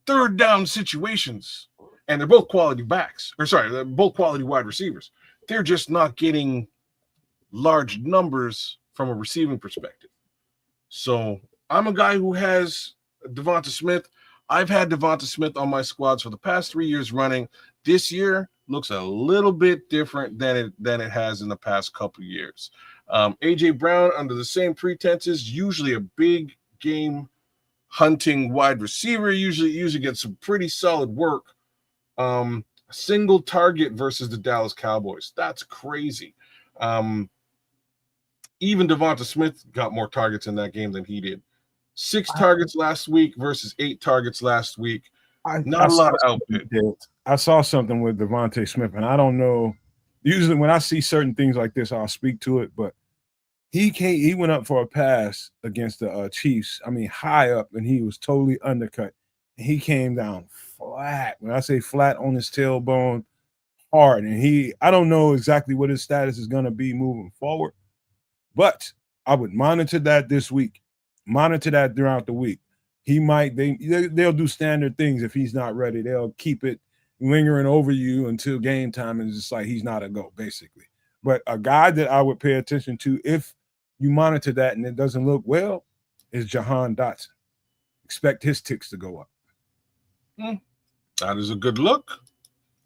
third down situations, and they're both quality backs. They're both quality wide receivers. They're just not getting large numbers from a receiving perspective. So I'm a guy who has Devonta Smith. I've had Devonta Smith on my squads for the past 3 years running. This year looks a little bit different than it has in the past couple of years. A.J. Brown, under the same pretenses, usually a big game hunting wide receiver, usually gets some pretty solid work. Single target versus the Dallas Cowboys. That's crazy. Even Devonta Smith got more targets in that game than he did. 6 targets last week versus 8 targets last week. Not a lot of output. I saw something with Devonta Smith, and I don't know. Usually when I see certain things like this, I'll speak to it, but he went up for a pass against the Chiefs. I mean, high up, and he was totally undercut. And he came down flat. When I say flat, on his tailbone, hard. And I don't know exactly what his status is going to be moving forward, but I would monitor that this week. Monitor that throughout the week. They'll do standard things. If he's not ready, they'll keep it lingering over you until game time, and it's just like he's not a go, basically. But a guy that I would pay attention to, if you monitor that and it doesn't look well, is Jahan Dotson. Expect his ticks to go up. That is a good look.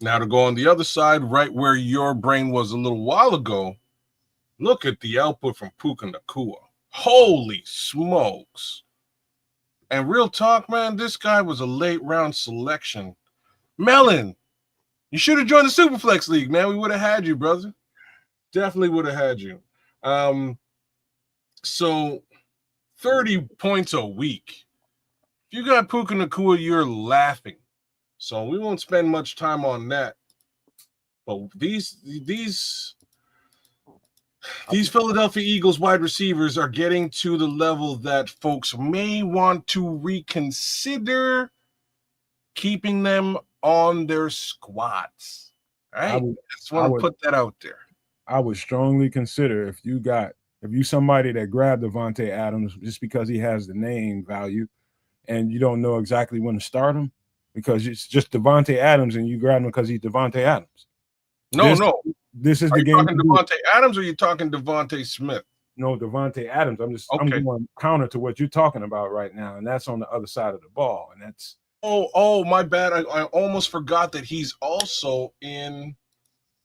Now to go on the other side, right where your brain was a little while ago, look at the output from Puka Nacua. Holy smokes. And real talk, man, this guy was a late round selection. Melon, you should have joined the Superflex League, man. We would have had you, brother. Definitely would have had you. So 30 points a week. If you got Puka Nacua, you're laughing. So we won't spend much time on that. But these Philadelphia Eagles wide receivers are getting to the level that folks may want to reconsider keeping them on their squads. All right? Just want to put that out there. I would strongly consider if you somebody that grabbed Devontae Adams just because he has the name value and you don't know exactly when to start him because it's just Devontae Adams and you grab him because he's Devontae Adams. No. This is are the you game. Talking Devontae Adams or are you talking Devontae Smith? No, Devontae Adams. I'm going counter to what you're talking about right now, and that's on the other side of the ball, and that's. Oh, my bad. I almost forgot that he's also in.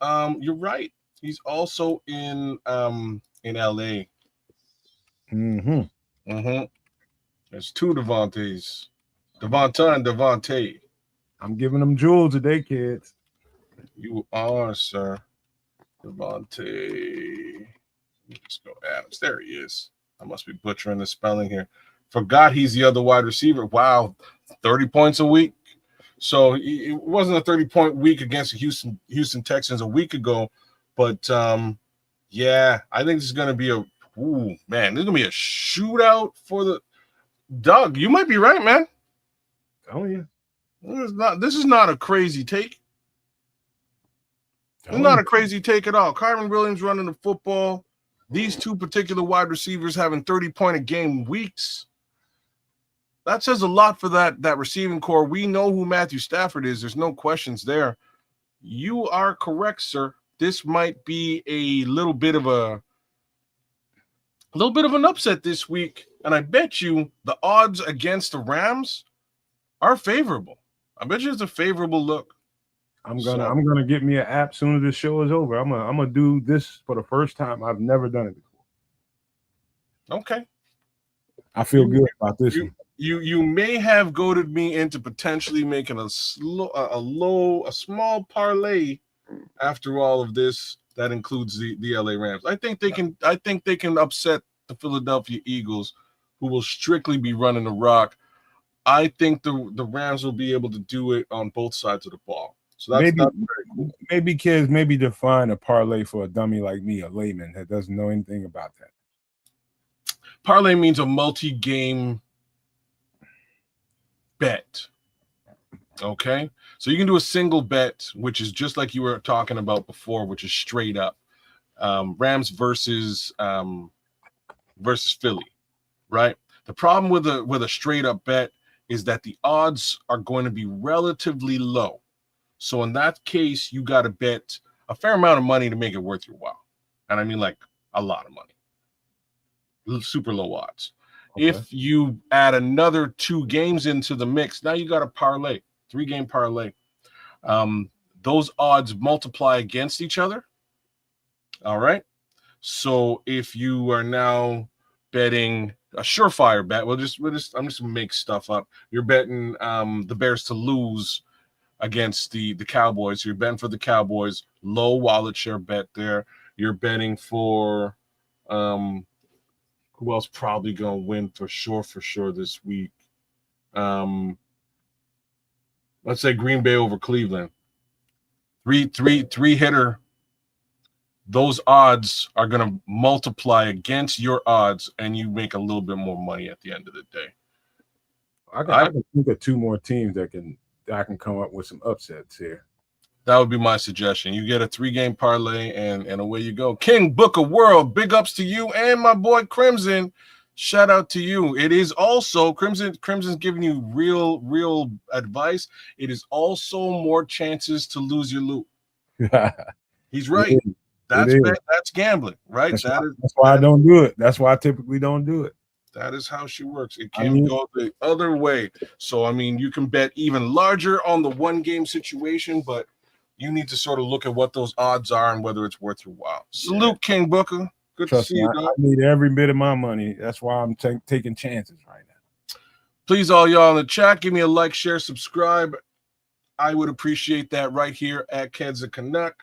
You're right. He's also in LA. Mm-hmm. There's two Devontaes. Devonta and Devontae. I'm giving them jewels today, kids. You are, sir. Devontae. Let's go Adams. There he is. I must be butchering the spelling here. Forgot he's the other wide receiver. Wow, 30 points a week. So it wasn't a 30-point week against the Houston Texans a week ago, but yeah, I think this is going to be this is going to be a shootout for the Doug. You might be right, man. Oh yeah, this is not a crazy take. It's not a crazy take at all. Kyron Williams running the football. These two particular wide receivers having 30-point-a-game weeks. That says a lot for that receiving core. We know who Matthew Stafford is. There's no questions there. You are correct, sir. This might be a little bit of an upset this week, and I bet you the odds against the Rams are favorable. I bet you it's a favorable look. I'm gonna get me an app soon as this show is over. I'm gonna do this for the first time. I've never done it before. Okay. I feel good about this one. You may have goaded me into potentially making a small parlay after all of this that includes the LA Rams. I think they can upset the Philadelphia Eagles, who will strictly be running the rock. I think the Rams will be able to do it on both sides of the ball. So that's very cool. Maybe kids define a parlay for a dummy like me, a layman that doesn't know anything about that. Parlay means a multi-game bet. Okay, so you can do a single bet, which is just like you were talking about before, which is straight up Rams versus Philly, right? The problem with a straight up bet is that the odds are going to be relatively low. So in that case, you got to bet a fair amount of money to make it worth your while, and I mean like a lot of money, super low odds. Okay. If you add another 2 games into the mix, now you got a parlay, 3-game parlay. Those odds multiply against each other. All right. So if you are now betting a surefire bet, I'm just gonna make stuff up. You're betting the Bears to lose against the Cowboys. You're betting for the Cowboys, low wallet share bet there. You're betting for who else probably gonna win for sure this week? Let's say Green Bay over Cleveland. Three hitter. Those odds are gonna multiply against your odds, and you make a little bit more money at the end of the day. I can think of 2 more teams that I can come up with some upsets here. That would be my suggestion. You get a 3-game parlay, and away you go. King Booker World, big ups to you and my boy Crimson. Shout out to you. It is also Crimson's giving you real advice. It is also more chances to lose your loot. He's right. That's gambling, right? That's why I don't do it. That's why I typically don't do it. That is how she works. It can go the other way. So, I mean, you can bet even larger on the 1-game situation, but you need to sort of look at what those odds are and whether it's worth your while. Salute, King Booker. Good to see you, dog. I need every bit of my money. That's why I'm taking chances right now. Please, all y'all in the chat, give me a like, share, subscribe. I would appreciate that right here at Kedz and Kanuck.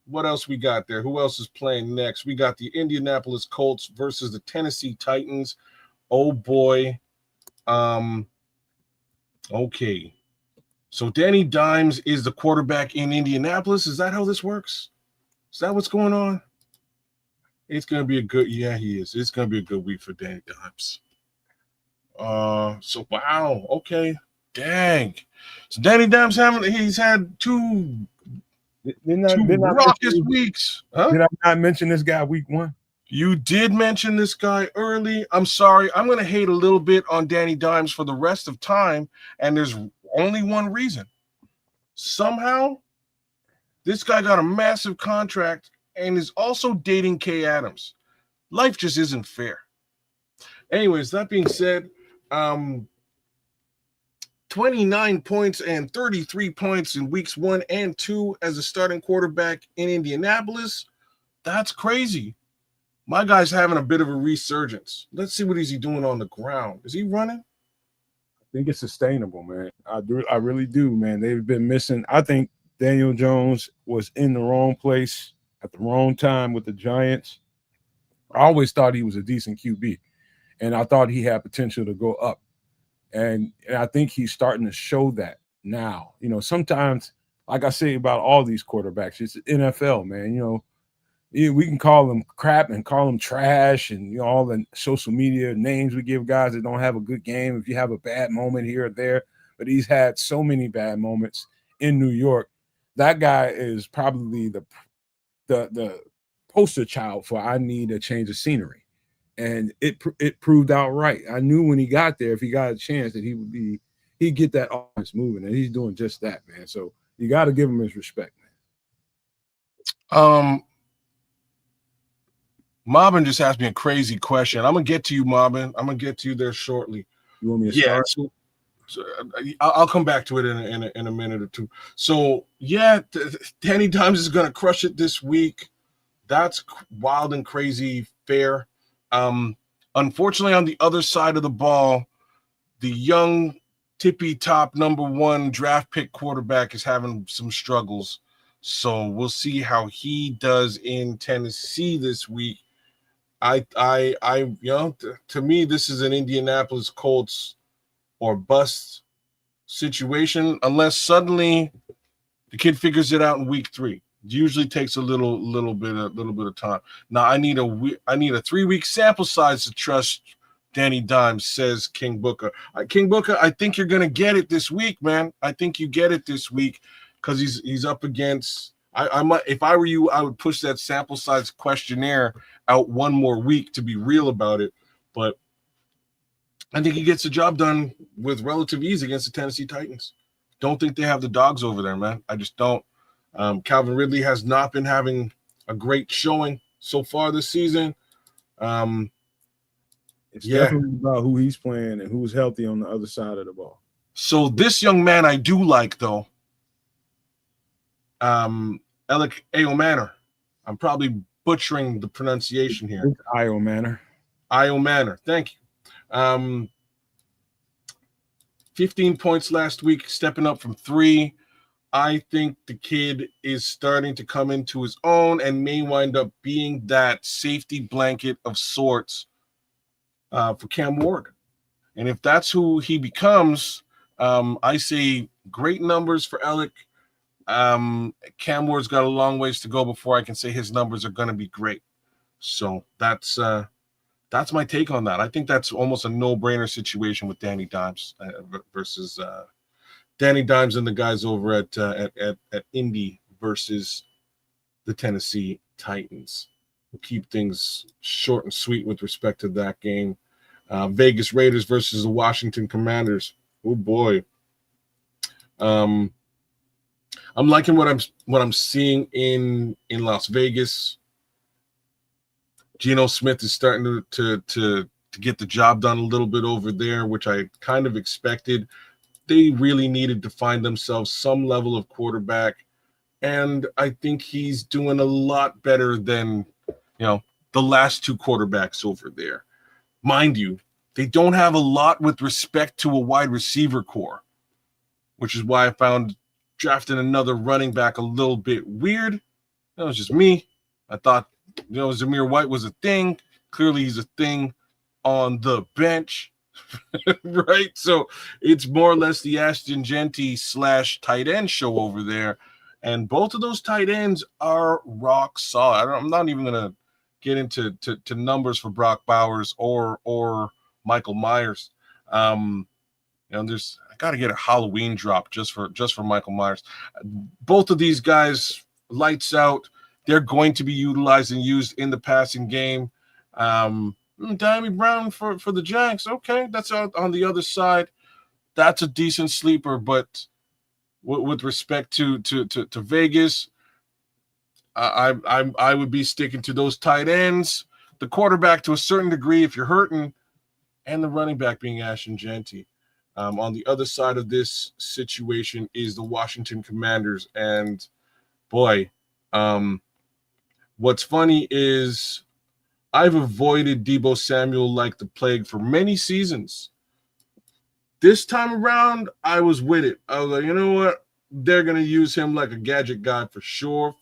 What else we got there? Who else is playing next? We got the Indianapolis Colts versus the Tennessee Titans. Oh boy. Okay. So Danny Dimes is the quarterback in Indianapolis. Is that how this works? Is that what's going on? It's gonna be a good. Yeah, he is. It's gonna be a good week for Danny Dimes. So wow. Okay. Dang. So Danny Dimes he's had two raucous weeks. Huh? Did I not mention this guy week 1? You did mention this guy early. I'm sorry. I'm going to hate a little bit on Danny Dimes for the rest of time, and there's only one reason. Somehow, this guy got a massive contract and is also dating Kay Adams. Life just isn't fair. Anyways, that being said, 29 points and 33 points in weeks 1 and 2 as a starting quarterback in Indianapolis. That's crazy. My guy's having a bit of a resurgence. Let's see what is he doing on the ground. Is he running? I think it's sustainable, man. I really do, man. They've been missing. I think Daniel Jones was in the wrong place at the wrong time with the Giants. I always thought he was a decent QB, and I thought he had potential to go up. And I think he's starting to show that now. You know, sometimes, like I say about all these quarterbacks, it's NFL, man. You know, we can call them crap and call them trash and, you know, all the social media names we give guys that don't have a good game if you have a bad moment here or there. But he's had so many bad moments in New York. That guy is probably the poster child for I need a change of scenery. And it proved out right. I knew when he got there, if he got a chance, that he'd get that offense moving, and he's doing just that, man. So you got to give him his respect, man. Mobbin just asked me a crazy question. I'm gonna get to you, Mobbin. I'm gonna get to you there shortly. You want me to start? So I'll come back to it in a minute or two. So yeah, Danny Dimes is gonna crush it this week. That's wild and crazy fair. Unfortunately, on the other side of the ball, the young tippy top number 1 draft pick quarterback is having some struggles. So we'll see how he does in Tennessee this week. To me, this is an Indianapolis Colts or bust situation, unless suddenly the kid figures it out in week 3. It usually takes a little bit of time. Now I need a 3-week sample size to trust Danny Dimes, says King Booker. King Booker, I think you're gonna get it this week, man. I think you get it this week because he's up against. I might, if I were you, I would push that sample size questionnaire out one more week to be real about it. But I think he gets the job done with relative ease against the Tennessee Titans. Don't think they have the dogs over there, man. I just don't. Calvin Ridley has not been having a great showing so far this season. It's definitely about who he's playing and who's healthy on the other side of the ball. So this young man I do like, though. Alec Manor. I'm probably butchering the pronunciation here. It's Io Manor. Io Manor. Thank you. 15 points last week, stepping up from 3. I think the kid is starting to come into his own and may wind up being that safety blanket of sorts for Cam Ward. And if that's who he becomes, I say great numbers for Alec. Cam Ward's got a long ways to go before I can say his numbers are going to be great. So that's my take on that. I think that's almost a no-brainer situation with Danny Dimes versus Danny Dimes and the guys over at Indy versus the Tennessee Titans. We'll keep things short and sweet with respect to that game. Vegas Raiders versus the Washington Commanders. Oh boy. I'm liking what I'm seeing in Las Vegas. Geno Smith is starting to get the job done a little bit over there, which I kind of expected. They really needed to find themselves some level of quarterback, and I think he's doing a lot better than the last 2 quarterbacks over there. Mind you, they don't have a lot with respect to a wide receiver core, which is why I found drafting another running back a little bit weird. That was just me. I thought, Zamir White was a thing. Clearly, he's a thing on the bench, right? So it's more or less the Ashton Genty / tight end show over there. And both of those tight ends are rock solid. I'm not even going to get into to numbers for Brock Bowers or Michael Myers. I got to get a Halloween drop just for Michael Myers. Both of these guys, lights out. They're going to be utilized and used in the passing game. Diami Brown for the Jags. Okay, that's on the other side. That's a decent sleeper, but with respect to Vegas, I would be sticking to those tight ends, the quarterback to a certain degree if you're hurting, and the running back being Ashton Genty. On the other side of this situation is the Washington Commanders, and boy, what's funny is I've avoided Deebo Samuel like the plague for many seasons. This time around, I was with it. I was like, you know what? They're going to use him like a gadget guy for sure.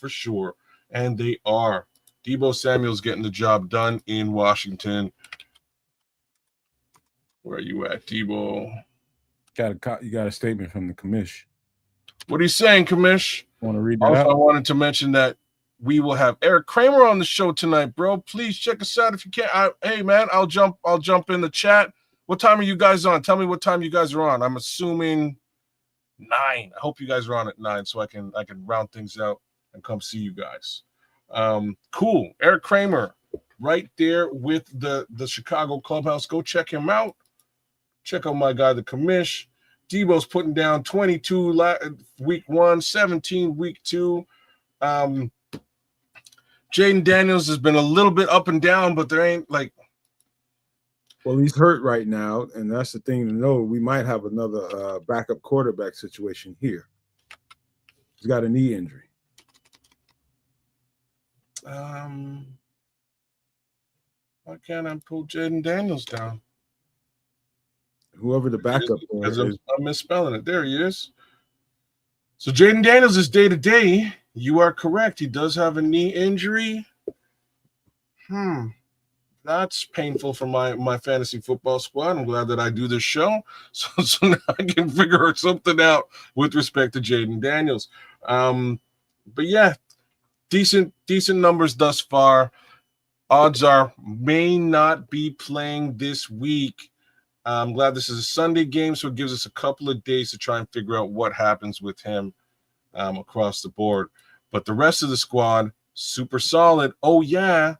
And they are. Deebo Samuel's getting the job done in Washington. Where are you at, Deebo? You got a statement from the commish. What are you saying, commish? Want to read that Also, out? I wanted to mention that we will have Eric Kramer on the show tonight, bro. Please check us out if you can. Hey, man, I'll jump in the chat. What time are you guys on? Tell me what time you guys are on. I'm assuming 9. I hope you guys are on at 9 so I can round things out and come see you guys. Cool. Eric Kramer right there with the Chicago Clubhouse. Go check him out. Check out my guy, the commish. Deebo's putting down 22 week 1, 17 week 2. Jaden Daniels has been a little bit up and down, but there ain't like. Well, he's hurt right now, and that's the thing to know. We might have another backup quarterback situation here. He's got a knee injury. Why can't I pull Jaden Daniels down? Whoever the backup is. I'm misspelling it. There he is. So Jaden Daniels is day-to-day. You are correct. He does have a knee injury. That's painful for my fantasy football squad. I'm glad that I do this show. So now I can figure something out with respect to Jaden Daniels. But yeah, decent numbers thus far. Odds are may not be playing this week. I'm glad this is a Sunday game, so it gives us a couple of days to try and figure out what happens with him across the board. But the rest of the squad, super solid. Oh, yeah.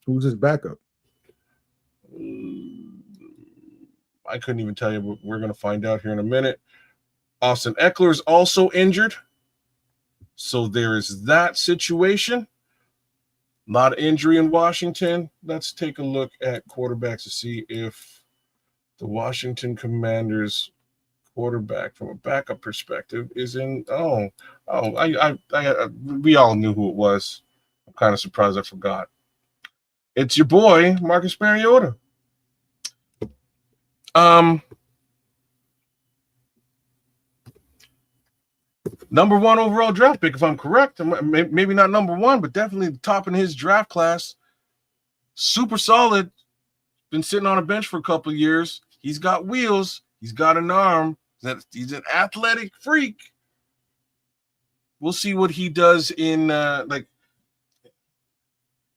Who's his backup? I couldn't even tell you. But we're going to find out here in a minute. Austin Eckler is also injured. So there is that situation. A lot of injury in Washington. Let's take a look at quarterbacks to see if the Washington Commanders quarterback from a backup perspective is in. We all knew who it was. I'm kind of surprised I forgot. It's your boy, Marcus Mariota. Number 1 overall draft pick, if I'm correct. Maybe not number 1, but definitely top in his draft class. Super solid. Been sitting on a bench for a couple of years. He's got wheels. He's got an arm. He's an athletic freak. We'll see what he does in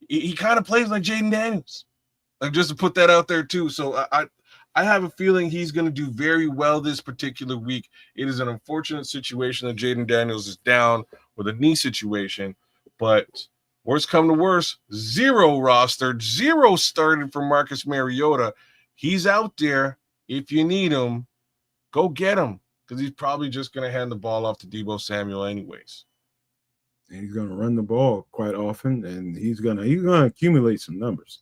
he kind of plays like Jaden Daniels. Like, just to put that out there too. So I have a feeling he's going to do very well this particular week. It is an unfortunate situation that Jaden Daniels is down with a knee situation, but worst come to worst, 0 rostered, 0 started for Marcus Mariota. He's out there. If you need him, go get him, because he's probably just going to hand the ball off to Deebo Samuel anyways. And he's going to run the ball quite often, and he's going to accumulate some numbers.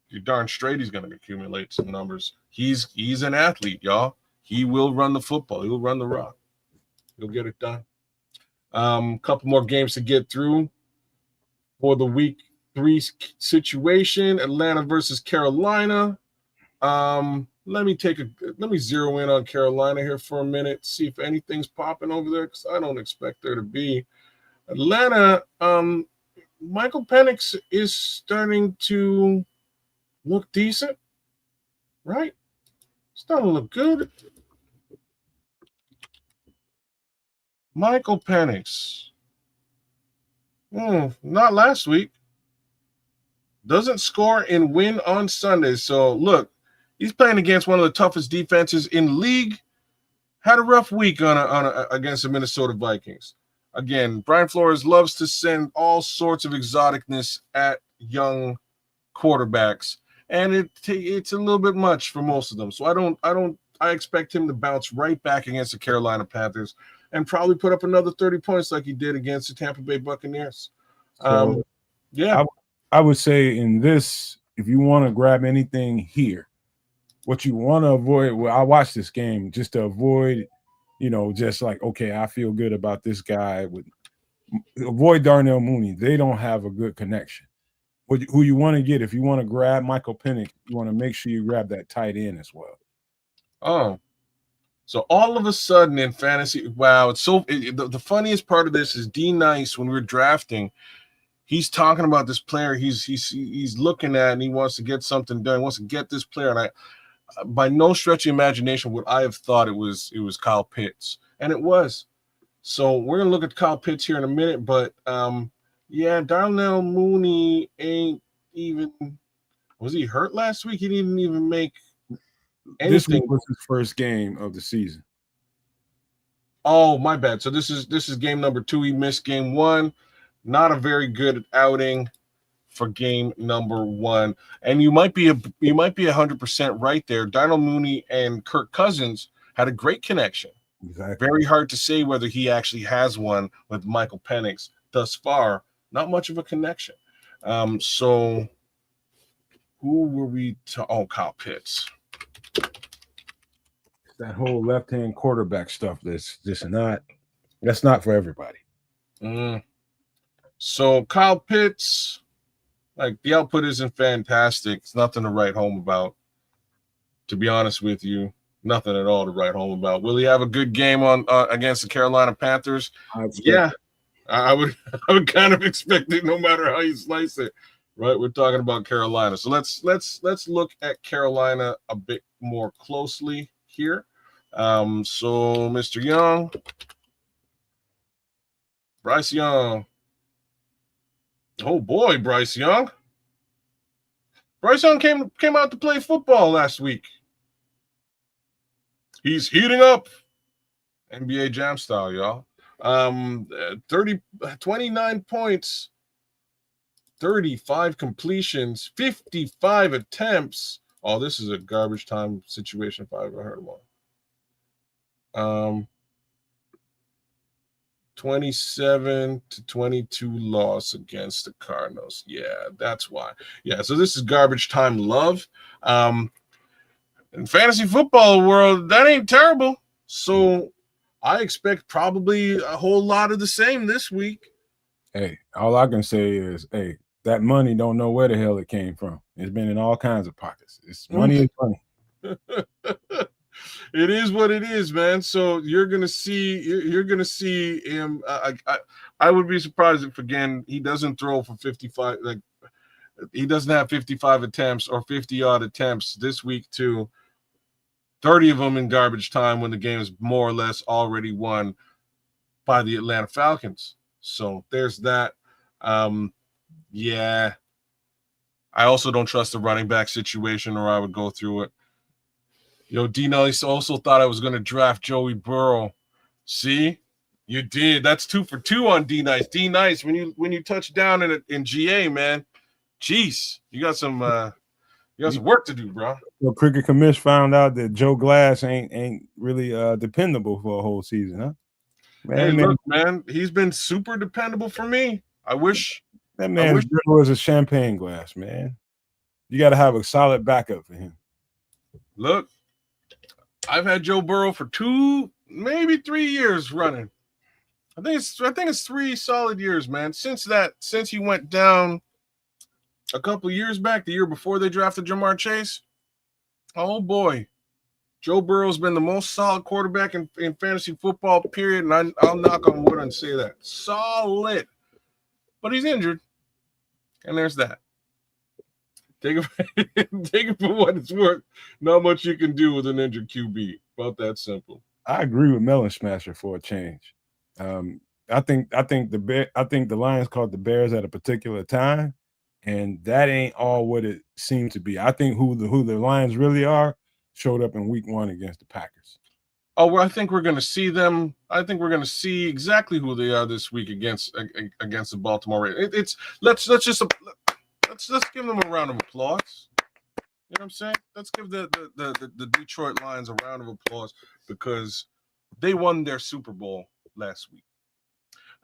You're darn straight he's going to accumulate some numbers. He's an athlete, y'all. He will run the football. He'll run the rock. He'll get it done. Couple more games to get through for the week 3 situation. Atlanta versus Carolina. let me zero in on Carolina here for a minute, see if anything's popping over there, because I don't expect there to be. Atlanta, Michael Penix is starting to look decent, right? Starting to look good. Michael Penix. Not last week. Doesn't score and win on Sundays. So look, he's playing against one of the toughest defenses in the league. Had a rough week against the Minnesota Vikings. Again, Brian Flores loves to send all sorts of exoticness at young quarterbacks, and it's a little bit much for most of them. So I expect him to bounce right back against the Carolina Panthers and probably put up another 30 points like he did against the Tampa Bay Buccaneers. Yeah. I would say in this, if you want to grab anything here, what you want to avoid, well, I watched this game just to avoid, just like, okay, I feel good about this guy. Avoid Darnell Mooney. They don't have a good connection. Who you want to get, if you want to grab Michael Penix, you want to make sure you grab that tight end as well. Oh, so all of a sudden in fantasy, wow, the funniest part of this is D Nice, when we're drafting, he's talking about this player he's looking at, and he wants to get something done. He wants to get this player, and by no stretch of imagination would I have thought it was Kyle Pitts, and it was. So we're gonna look at Kyle Pitts here in a minute, but Darnell Mooney ain't even. Was he hurt last week? He didn't even make anything. This week was his first game of the season. Oh, my bad. So this is game number 2. He missed game 1. Not a very good outing for game number 1. And you might be 100% right there. Darnell Mooney and Kirk Cousins had a great connection. Exactly. Very hard to say whether he actually has one with Michael Penix thus far. Not much of a connection. So who were we to? Oh, Kyle Pitts. That whole left-hand quarterback stuff, that's not for everybody. So Kyle Pitts, like, the output isn't fantastic. It's nothing to write home about. To be honest with you, nothing at all to write home about. Will he have a good game on against the Carolina Panthers? I would kind of expect it, no matter how you slice it. Right, we're talking about Carolina, so let's look at Carolina a bit more closely here. So Mr. Young, Bryce Young. Oh boy, Bryce Young. Bryce Young came out to play football last week. He's heating up, NBA Jam style, y'all. 29 points. 35 completions, 55 attempts. Oh, this is a garbage time situation if I ever heard one. 27-22 loss against the Cardinals. Yeah, that's why. Yeah, so this is garbage time love. In fantasy football world, that ain't terrible. So I expect probably a whole lot of the same this week. Hey, all I can say is, that money don't know where the hell it came from. It's been in all kinds of pockets. Money is money. It is what it is, man. So you're gonna see him. I would be surprised if, again, he doesn't throw for 55. Like, he doesn't have 55 attempts or 50 odd attempts this week too. 30 of them in garbage time when the game is more or less already won by the Atlanta Falcons. So there's that. Yeah, I also don't trust the running back situation, or I would go through it. D Nice also thought I was going to draft Joey Burrow. See, you did. That's 2 for 2 on D Nice. D Nice, when you touch down in GA, man, jeez, you got some work to do, bro. Well, Cricket Commish found out that Joe Glass ain't really dependable for a whole season, huh? Man, look, man, he's been super dependable for me. I wish. That man's was a champagne glass, man. You got to have a solid backup for him. Look, I've had Joe Burrow for 2, maybe 3 years running. I think it's 3 solid years, man. Since he went down a couple of years back, the year before they drafted Jamar Chase. Oh boy, Joe Burrow's been the most solid quarterback in fantasy football, period. And I'll knock on wood and say that. Solid. But he's injured. And there's that. Take it for what it's worth. Not much you can do with an injured QB. About that simple. I agree with Melon Smasher for a change. I think the Lions caught the Bears at a particular time, and that ain't all what it seemed to be. I think who the Lions really are showed up in Week 1 against the Packers. Oh, well, I think we're going to see them. I think we're going to see exactly who they are this week against the Baltimore Ravens. Let's give them a round of applause. You know what I'm saying? Let's give the Detroit Lions a round of applause because they won their Super Bowl last week.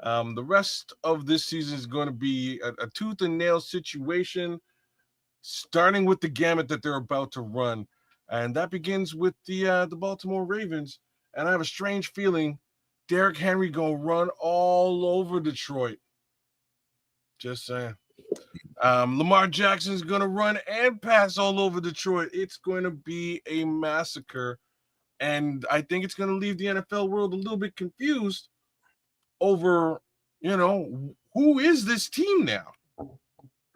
The rest of this season is going to be a tooth and nail situation, starting with the gamut that they're about to run. And that begins with the Baltimore Ravens. And I have a strange feeling Derrick Henry going to run all over Detroit. Just saying. Lamar Jackson is going to run and pass all over Detroit. It's going to be a massacre. And I think it's going to leave the NFL world a little bit confused over, who is this team now?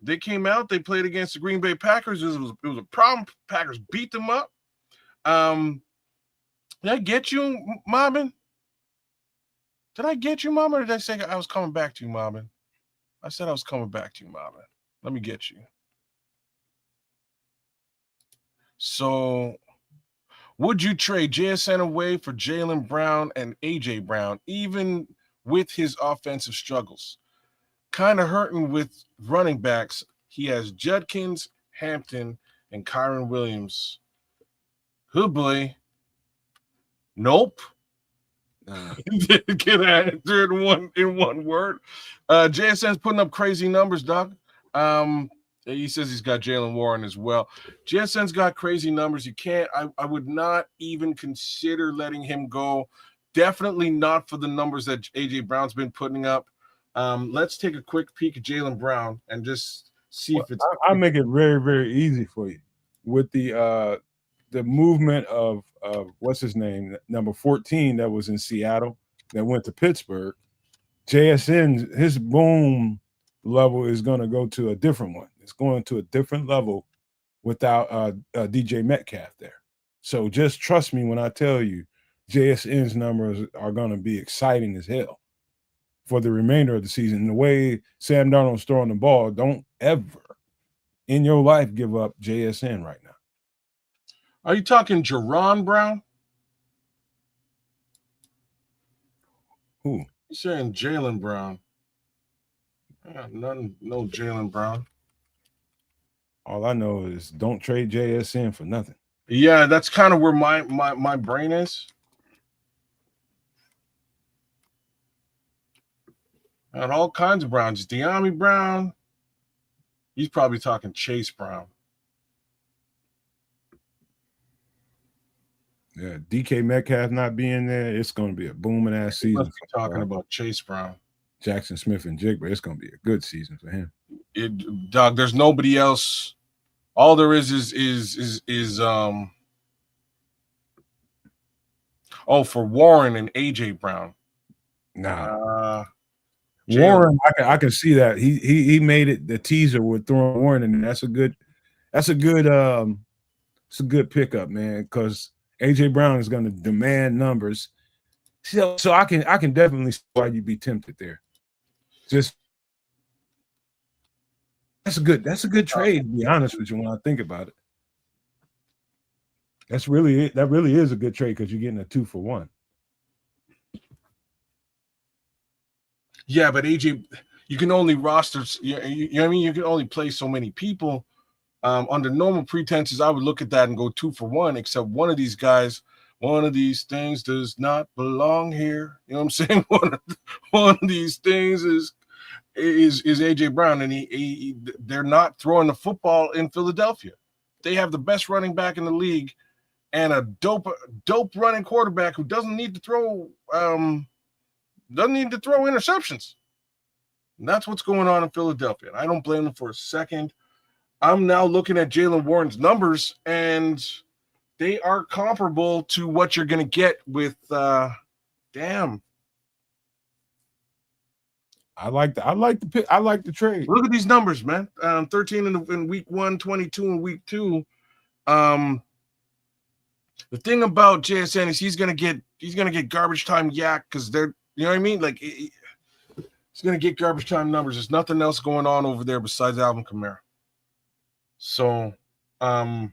They came out, they played against the Green Bay Packers. It was a problem. Packers beat them up. Did I get you, Marvin? Did I get you, Mama? Or did I say I was coming back to you, Marvin? I said I was coming back to you, Marvin. Let me get you. So, would you trade JSN away for Jaylen Brown and A.J. Brown, even with his offensive struggles? Kind of hurting with running backs. He has Judkins, Hampton, and Kyron Williams. Good boy. Nope. Get answered in one word. JSN's putting up crazy numbers, Doc. He says he's got Jalen Warren as well. JSN's got crazy numbers. You can't. I would not even consider letting him go. Definitely not for the numbers that A.J. Brown's been putting up. Let's take a quick peek at Jaylen Brown and just see if it's. I'll make it very, very easy for you with the movement of what's his name, number 14 that was in Seattle that went to Pittsburgh. JSN, his boom level is going to go to a different one. It's going to a different level without DJ Metcalf there. So just trust me when I tell you JSN's numbers are going to be exciting as hell for the remainder of the season. The way Sam Darnold's throwing the ball, don't ever in your life give up JSN right now. Are you talking Jerron Brown? Who? You're saying Jaylen Brown. No Jaylen Brown. All I know is don't trade JSN for nothing. Yeah, that's kind of where my brain is. Got all kinds of Browns. De'Ami Brown. He's probably talking Chase Brown. Yeah, DK Metcalf not being there, it's going to be a booming ass season. Talking about Chase Brown, Jackson Smith and Jigba, it's going to be a good season for him. Doug, there's nobody else. All there is for Warren and AJ Brown. Nah, Warren, I can see that he made it the teaser with throwing Warren, and that's a good pickup, man, because AJ Brown is going to demand numbers. So I can definitely see why you'd be tempted there. Just that's a good trade, to be honest with you, when I think about it. That really is a good trade because you're getting a 2-for-1. Yeah, but AJ, you can only roster. You know what I mean? You can only play so many people. Under normal pretenses, I would look at that and go 2-for-1, except one of these guys, one of these things does not belong here. You know what I'm saying? One of these things is AJ Brown, and they're not throwing the football in Philadelphia. They have the best running back in the league and a dope running quarterback who doesn't need to throw interceptions. And that's what's going on in Philadelphia. And I don't blame them for a second. I'm now looking at Jaylen Warren's numbers, and they are comparable to what you're going to get with damn. I like the trade. Look at these numbers, man. 13 in week 1, 22 in week 2. The thing about JSN is he's gonna get garbage time yak because they're, you know what I mean? Like he's gonna get garbage time numbers. There's nothing else going on over there besides Alvin Kamara. So, wow.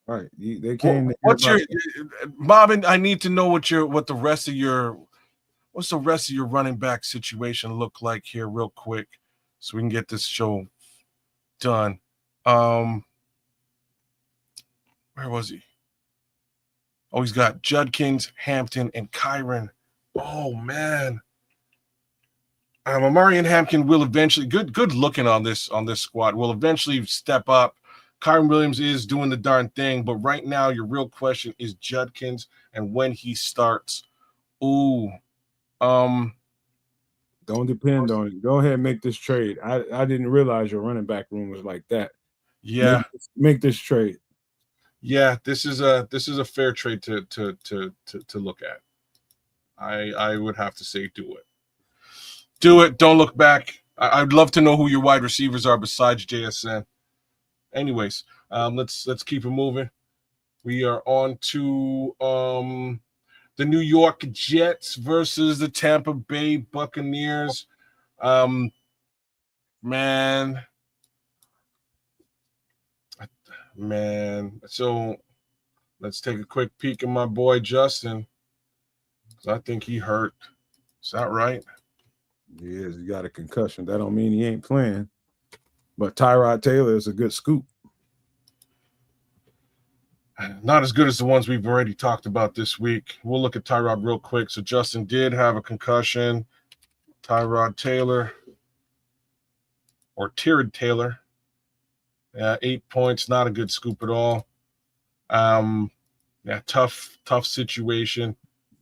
All right, they came. What's your Bobbin? I need to know what's the rest of your running back situation look like here, real quick, so we can get this show done. Where was he? Oh, he's got Judkins, Hampton, and Kyron. Oh man. Amari and Hampton will eventually good looking on this squad. Will eventually step up. Kyron Williams is doing the darn thing, but right now your real question is Judkins and when he starts. Ooh. Don't depend on it. Go ahead and make this trade. I didn't realize your running back room was like that. Yeah. Make this trade. Yeah, this is a fair trade to look at. I would have to say do it. Do it. Don't look back. I'd love to know who your wide receivers are besides JSN. Anyways, let's keep it moving. We are on to the New York Jets versus the Tampa Bay Buccaneers. Man. So let's take a quick peek at my boy Justin. I think he hurt. Is that right? Yes, he got a concussion. That don't mean he ain't playing. But Tyrod Taylor is a good scoop. Not as good as the ones we've already talked about this week. We'll look at Tyrod real quick. So Justin did have a concussion. Tyrod Taylor or Tyrod Taylor. 8 points, not a good scoop at all. Tough situation.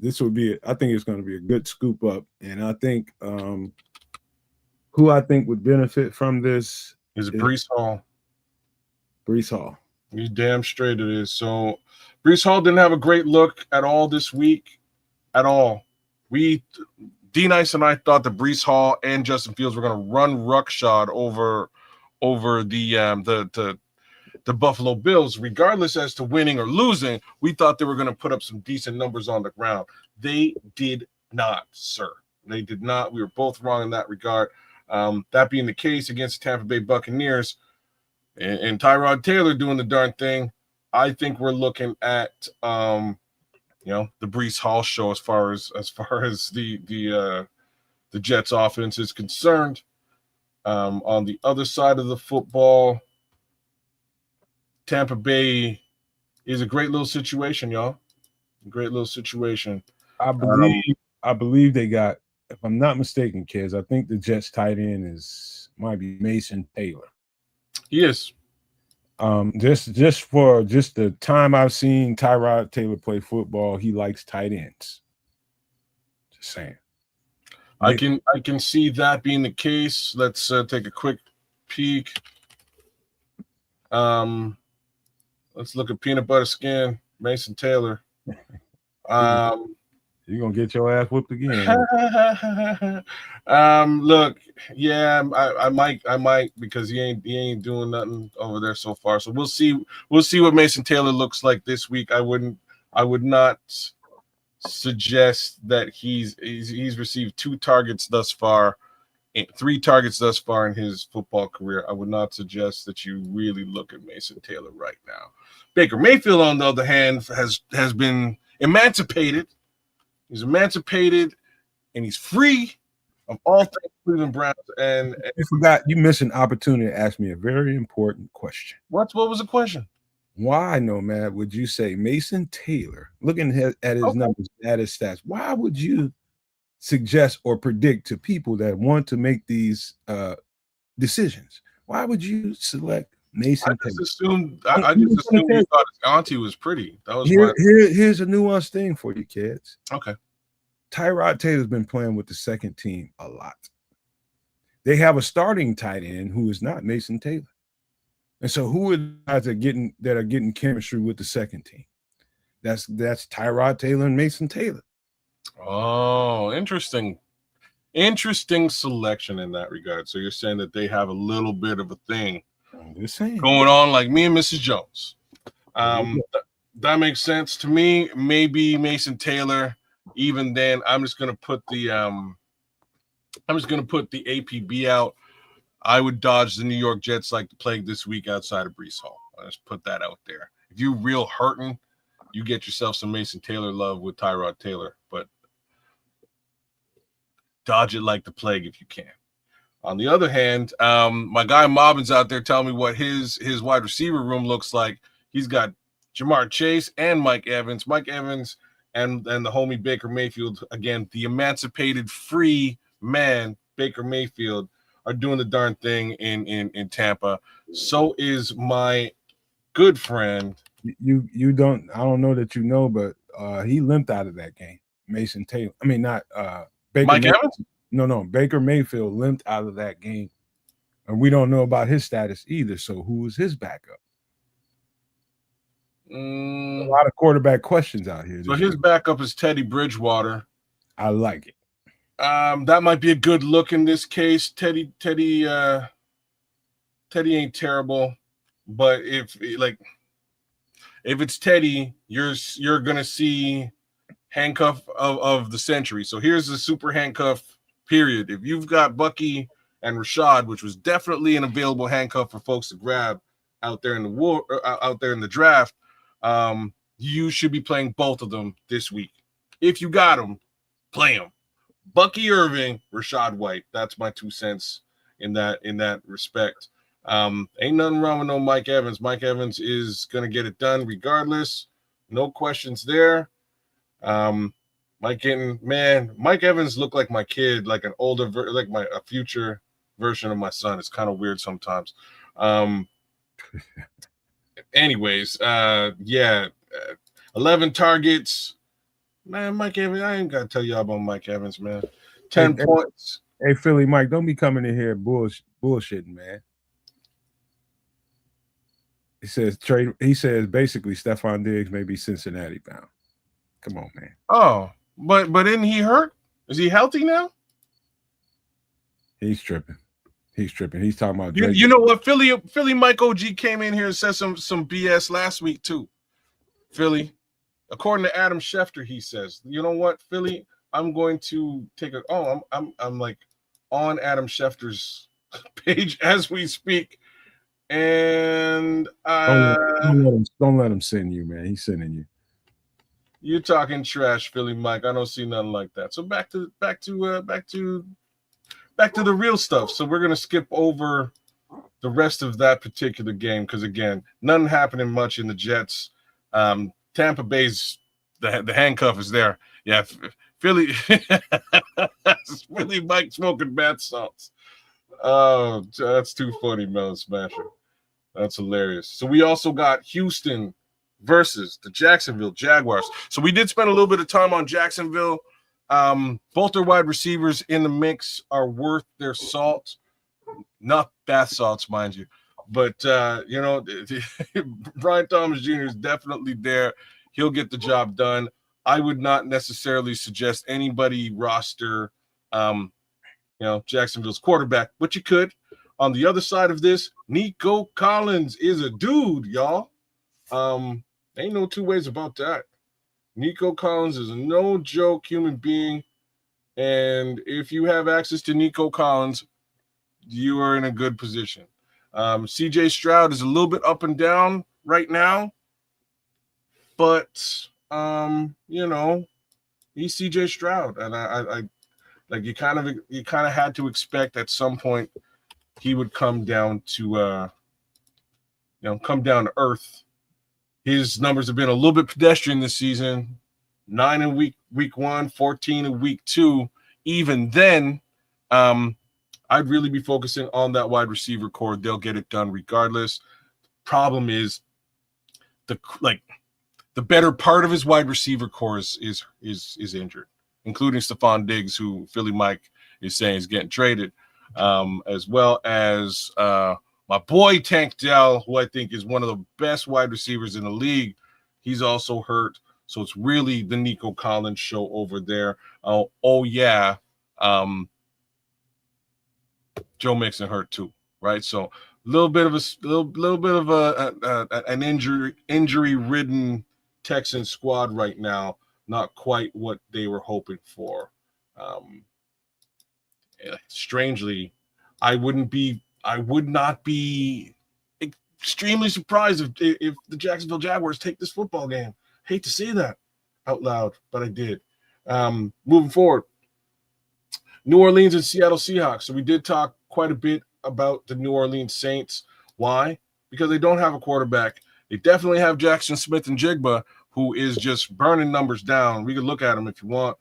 I think it's going to be a good scoop up. And I think who I think would benefit from this is Breece Hall. Breece Hall. You damn straight it is. So Breece Hall didn't have a great look at all this week. At all. D-Nice and I thought that Breece Hall and Justin Fields were going to run ruckshod over the Buffalo Bills, regardless as to winning or losing. We thought they were going to put up some decent numbers on the ground. They did not, sir. They did not. We were both wrong in that regard. That being the case against the Tampa Bay Buccaneers and Tyrod Taylor doing the darn thing, I think we're looking at the Breece Hall show as far as the Jets offense is concerned. On the other side of the football, Tampa Bay is a great little situation, y'all. A great little situation. I believe they got, if I'm not mistaken, kids, I think the Jets tight end might be Mason Taylor. He is. Just for the time I've seen Tyrod Taylor play football, he likes tight ends. Just saying. I can see that being the case. Let's take a quick peek. Let's look at peanut butter skin, Mason Taylor. You're gonna get your ass whooped again. Look, yeah, I might because he ain't doing nothing over there so far. So we'll see what Mason Taylor looks like this week. I would not suggest that he's received 2 targets thus far, 3 targets thus far in his football career. I would not suggest that you really look at Mason Taylor right now. Baker Mayfield, on the other hand, has been emancipated. He's emancipated and he's free of all things Cleveland Browns. And you missed an opportunity to ask me a very important question. What was the question? Why, Nomad, would you say Mason Taylor, looking at his numbers, at his stats, why would you suggest or predict to people that want to make these decisions? Why would you select Mason Taylor? I just assumed you thought his auntie was pretty. That was here's a nuanced thing for you, kids. Okay. Tyrod Taylor's been playing with the second team a lot. They have a starting tight end who is not Mason Taylor. And so who are the guys that are getting chemistry with the second team? That's Tyrod Taylor and Mason Taylor. Oh, interesting. Interesting selection in that regard. So you're saying that they have a little bit of a thing I'm just saying. going on like me and Mrs. Jones. That makes sense to me. Maybe Mason Taylor. Even then, I'm just gonna put the APB out. I would dodge the New York Jets like the plague this week outside of Breece Hall. I'll just put that out there. If you're real hurting, you get yourself some Mason Taylor love with Tyrod Taylor, but dodge it like the plague if you can. On the other hand, my guy Mobbin's out there telling me what his wide receiver room looks like. He's got Jamar Chase and Mike Evans. Mike Evans and the homie Baker Mayfield, again, the emancipated free man, Baker Mayfield, are doing the darn thing in Tampa. So is my good friend. You don't, I don't know that you know, but he limped out of that game. Mason Taylor. I mean, not Baker Mike Mayfield. Evans? No, Baker Mayfield limped out of that game. And we don't know about his status either. So who is his backup? A lot of quarterback questions out here. So his backup is Teddy Bridgewater. I like it. That might be a good look in this case. Teddy ain't terrible, but if it's Teddy, you're gonna see handcuff of the century. So here's the super handcuff period. If you've got Bucky and Rashad, which was definitely an available handcuff for folks to grab out there in the draft, you should be playing both of them this week. If you got them, play them. Bucky Irving, Rashad White. That's my 2 cents in that respect. Ain't nothing wrong with no Mike Evans. Mike Evans is gonna get it done regardless. No questions there. Mike Evans looked like my kid, like an older, a future version of my son. It's kind of weird sometimes. Anyways, 11 targets. Man, Mike Evans, I ain't gotta tell y'all about Mike Evans, man. 10 points. Hey, Philly Mike, don't be coming in here bullshitting, man. He says basically Stephon Diggs may be Cincinnati bound. Come on, man. Oh, but isn't he hurt? Is he healthy now? He's tripping. He's talking about you know what? Philly Mike OG came in here and said some BS last week too. Philly, according to Adam Schefter, he says, you know what, Philly, I'm going to take I'm like on Adam Schefter's page as we speak. And don't let him send you, man. He's sending you. You're talking trash, Philly Mike. I don't see nothing like that. So back to the real stuff. So we're gonna skip over the rest of that particular game because again, nothing happening much in the Jets. Tampa Bay's the handcuff is there. Yeah, Philly Mike smoking bath salts. Oh, that's too funny, Melon Smasher. That's hilarious. So we also got Houston versus the Jacksonville Jaguars. So we did spend a little bit of time on Jacksonville. Both their wide receivers in the mix are worth their salt. Not bath salts, mind you. But, Brian Thomas Jr. is definitely there. He'll get the job done. I would not necessarily suggest anybody roster, Jacksonville's quarterback, but you could. On the other side of this, Nico Collins is a dude, y'all. Ain't no two ways about that. Nico Collins is a no joke human being. And if you have access to Nico Collins, you are in a good position. CJ Stroud is a little bit up and down right now, but he's CJ Stroud, and I like you kind of had to expect at some point he would come down to earth. His numbers have been a little bit pedestrian this season. 9 in week 1, 14 in week 2. Even then, I'd really be focusing on that wide receiver core. They'll get it done regardless. Problem is the better part of his wide receiver core is injured, including Stephon Diggs, who Philly Mike is saying is getting traded, as well as My boy Tank Dell, who I think is one of the best wide receivers in the league, he's also hurt. So it's really the Nico Collins show over there. Oh yeah, Joe Mixon hurt too, right? So a little bit of an injury ridden Texan squad right now. Not quite what they were hoping for. Strangely, I would not be extremely surprised if the Jacksonville Jaguars take this football game. Hate to say that out loud, but I did. Moving forward, New Orleans and Seattle Seahawks. So we did talk quite a bit about the New Orleans Saints. Why? Because they don't have a quarterback. They definitely have Jackson Smith-Njigba, who is just burning numbers down. We could look at him if you want.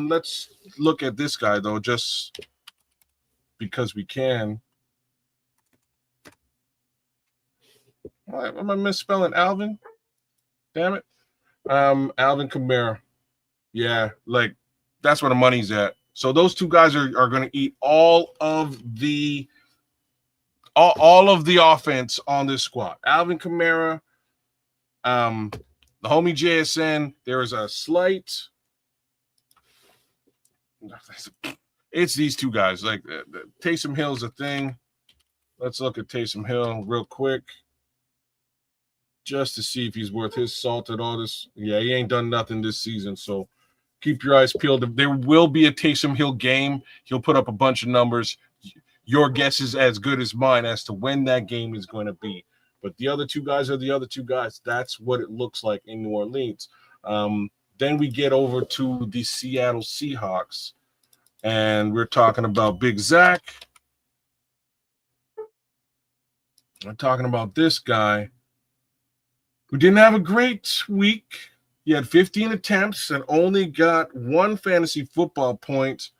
Let's look at this guy, though, just because we can. Am I misspelling Alvin? Damn it. Alvin Kamara. Yeah, like that's where the money's at. So those two guys are going to eat all of the offense on this squad. Alvin Kamara, the homie JSN. There is a slight. It's these two guys. Like Taysom Hill's a thing. Let's look at Taysom Hill real quick, just to see if he's worth his salt at all. This, yeah, he ain't done nothing this season. So keep your eyes peeled. There will be a Taysom Hill game. He'll put up a bunch of numbers. Your guess is as good as mine as to when that game is going to be. But the other two guys are the other two guys. That's what it looks like in New Orleans. Then we get over to the Seattle Seahawks, and we're talking about Big Zach. I'm talking about this guy who didn't have a great week. He had 15 attempts and only got one fantasy football point.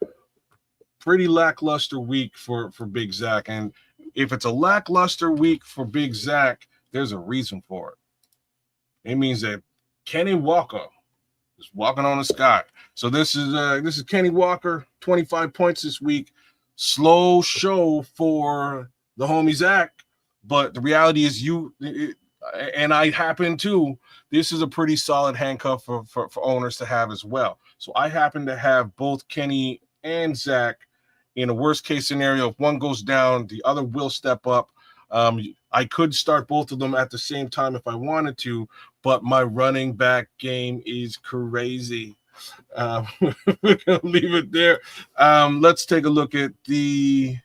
Pretty lackluster week for Big Zach. And if it's a lackluster week for Big Zach, there's a reason for it. It means that Kenny Walker is walking on the sky. So this is Kenny Walker, 25 points this week. Slow show for the homie Zach. But the reality is and I happen to, this is a pretty solid handcuff for owners to have as well. So I happen to have both Kenny and Zach in a worst case scenario. If one goes down, the other will step up. I could start both of them at the same time if I wanted to, but my running back game is crazy. We're going to leave it there. Let's take a look at the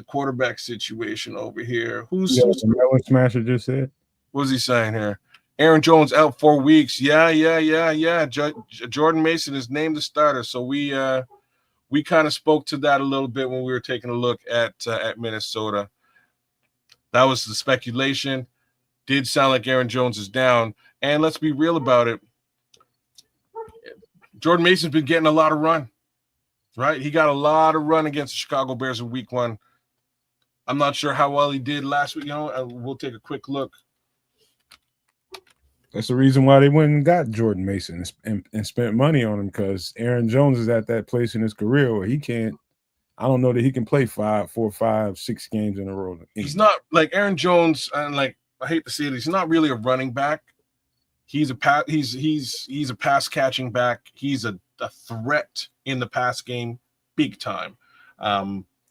quarterback situation over here. Who's what Smasher just said? What's he saying here? Aaron Jones out 4 weeks. Yeah. Jordan Mason is named the starter. So we kind of spoke to that a little bit when we were taking a look at Minnesota. That was the speculation. Did sound like Aaron Jones is down. And let's be real about it. Jordan Mason's been getting a lot of run, right? He got a lot of run against the Chicago Bears in week 1. I'm not sure how well he did last week. We'll take a quick look. That's the reason why they went and got Jordan Mason and spent money on him, because Aaron Jones is at that place in his career where he can't. I don't know that he can play 4, 5, 6 games in a row. He's not like Aaron Jones, and like I hate to say it, he's not really a running back. He's a pass catching back. He's a threat in the pass game, big time.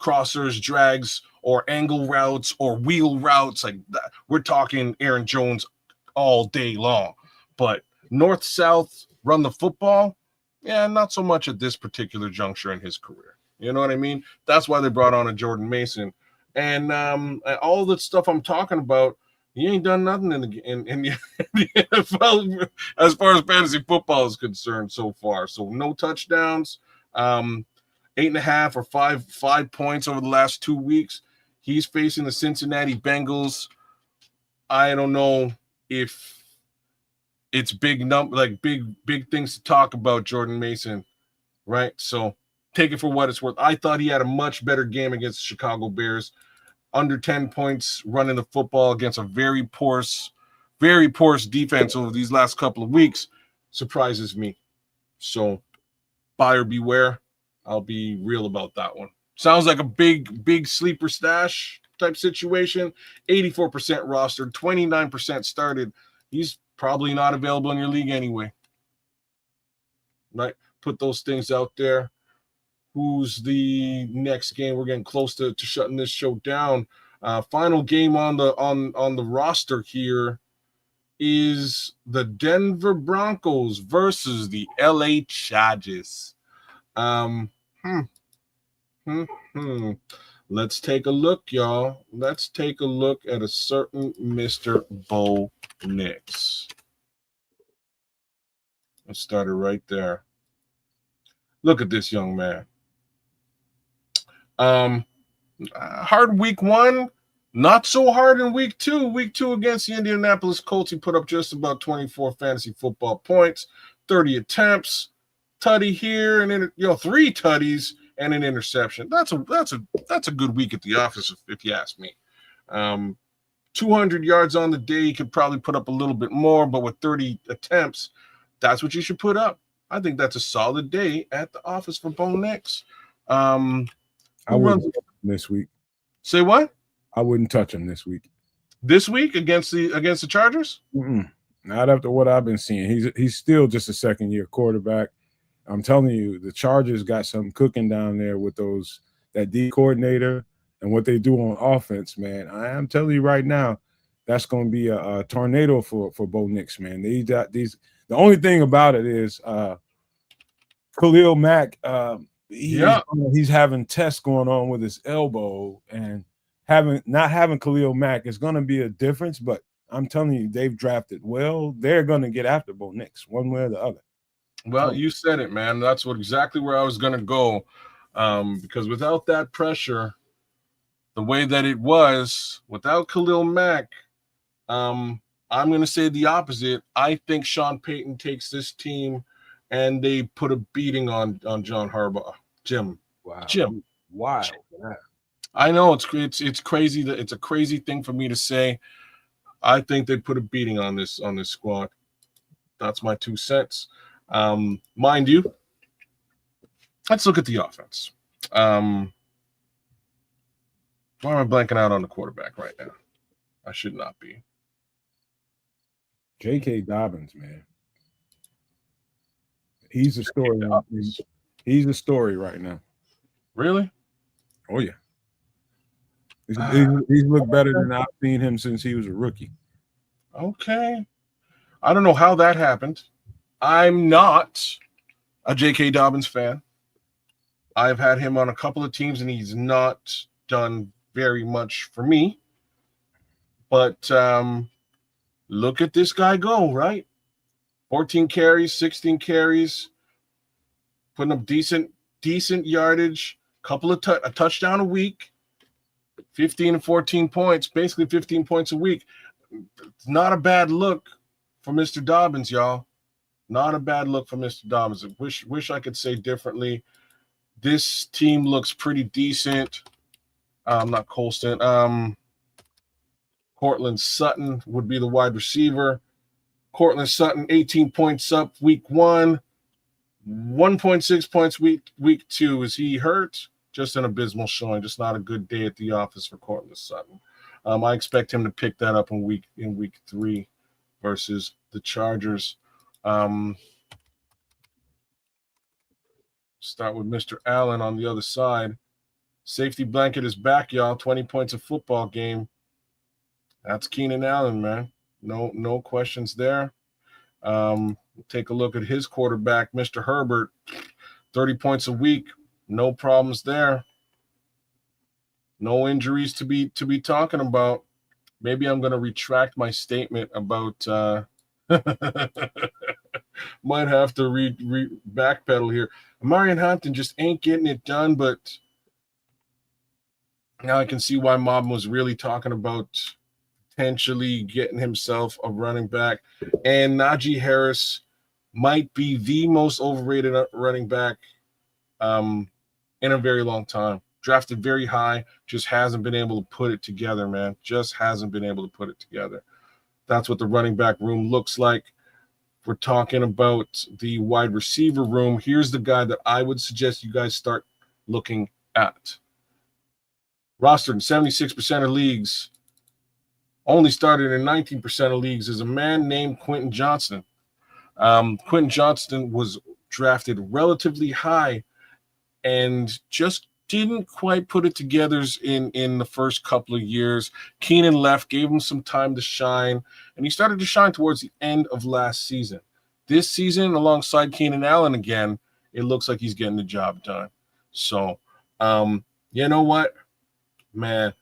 Crossers, drags, or angle routes, or wheel routes, like that. We're talking Aaron Jones all day long. But north-south, run the football, yeah, not so much at this particular juncture in his career. You know what I mean? That's why they brought on a Jordan Mason. And all the stuff I'm talking about, he ain't done nothing in the NFL as far as fantasy football is concerned so far. So no touchdowns, 8.5 or 5 points over the last 2 weeks. He's facing the Cincinnati Bengals. I don't know if it's big things to talk about Jordan Mason, right? So take it for what it's worth. I thought he had a much better game against the Chicago Bears. Under 10 points running the football against a very porous defense over these last couple of weeks surprises me. So buyer beware. I'll be real about that one. Sounds like a big sleeper stash type situation. 84% rostered, 29% started. He's probably not available in your league anyway. Right? Put those things out there. Who's the next game? We're getting close to shutting this show down. Final game on the roster here is the Denver Broncos versus the LA Chargers. Let's take a look, y'all. Let's take a look at a certain Mr. Bo Nix. Let's start it right there. Look at this young man. Hard week 1, not so hard in week 2. Week 2 against the Indianapolis Colts, he put up just about 24 fantasy football points, 30 attempts, tutty here, and then 3 tutties and an interception. That's a good week at the office, if you ask me. 200 yards on the day. He could probably put up a little bit more, but with 30 attempts, that's what you should put up. I think that's a solid day at the office for Bo Nix. I wouldn't touch him this week. Say what? I wouldn't touch him this week. This week against the Chargers? Not after what I've been seeing. He's still just a second-year quarterback. I'm telling you, the Chargers got something cooking down there with that D coordinator and what they do on offense, man. I am telling you right now, that's going to be a tornado for Bo Nix, man. The only thing about it is Khalil Mack. He's having tests going on with his elbow, and not having Khalil Mack is going to be a difference. But I'm telling you, they've drafted well. They're going to get after Bo Nix one way or the other. Well, you said it, man. That's exactly where I was going to go, because without that pressure, the way that it was, without Khalil Mack, I'm going to say the opposite. I think Sean Payton takes this team and they put a beating on John Harbaugh. Jim. Wow. I know it's crazy. That it's a crazy thing for me to say. I think they put a beating on this squad. That's my 2 cents. Mind you, let's look at the offense. Why am I blanking out on the quarterback right now? I should not be. J.K. Dobbins, man. He's a story. He's a story right now. Really? Oh, yeah. He's looked better than I've seen him since he was a rookie. Okay. I don't know how that happened. I'm not a J.K. Dobbins fan. I've had him on a couple of teams, and he's not done very much for me. But look at this guy go, right? 14 carries, 16 carries, putting up decent yardage, a touchdown a week, 15 and 14 points, basically 15 points a week. It's not a bad look for Mr. Dobbins, y'all. Not a bad look for Mr. Dobbins. I wish I could say differently. This team looks pretty decent. Not Colston. Cortland Sutton would be the wide receiver. Cortland Sutton, 18 points up week 1, 1.6 points week 2. Is he hurt? Just an abysmal showing. Just not a good day at the office for Cortland Sutton. I expect him to pick that up in week 3 versus the Chargers. Start with Mr. Allen on the other side. Safety blanket is back, y'all. 20 points a football game. That's Keenan Allen, man. No questions there. Take a look at his quarterback, Mr. Herbert. 30 points a week. No problems there. No injuries to be talking about. Maybe I'm going to retract my statement about might have to backpedal here. Marion Hampton just ain't getting it done, but now I can see why Mom was really talking about potentially getting himself a running back. And Najee Harris might be the most overrated running back in a very long time. Drafted very high, just hasn't been able to put it together, man. Just hasn't been able to put it together. That's what the running back room looks like. We're talking about the wide receiver room. Here's the guy that I would suggest you guys start looking at. rostered in 76% of leagues, only started in 19% of leagues, is a man named Quentin Johnston. Quentin Johnston was drafted relatively high and just didn't quite put it together in the first couple of years. Keenan left, gave him some time to shine, and he started to shine towards the end of last season. This season, alongside Keenan Allen again, it looks like he's getting the job done. So, you know what, man?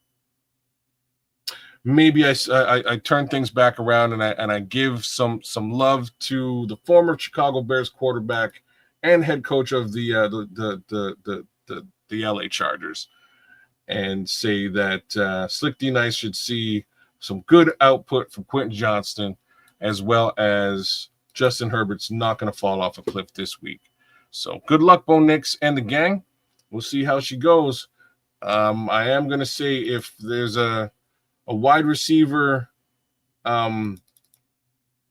Maybe I turn things back around and I give some love to the former Chicago Bears quarterback and head coach of the LA Chargers, and say that Slick D Nice should see some good output from Quentin Johnston, as well as Justin Herbert's not going to fall off a cliff this week. So good luck, Bo Nix and the gang. We'll see how she goes. I am going to say if there's a wide receiver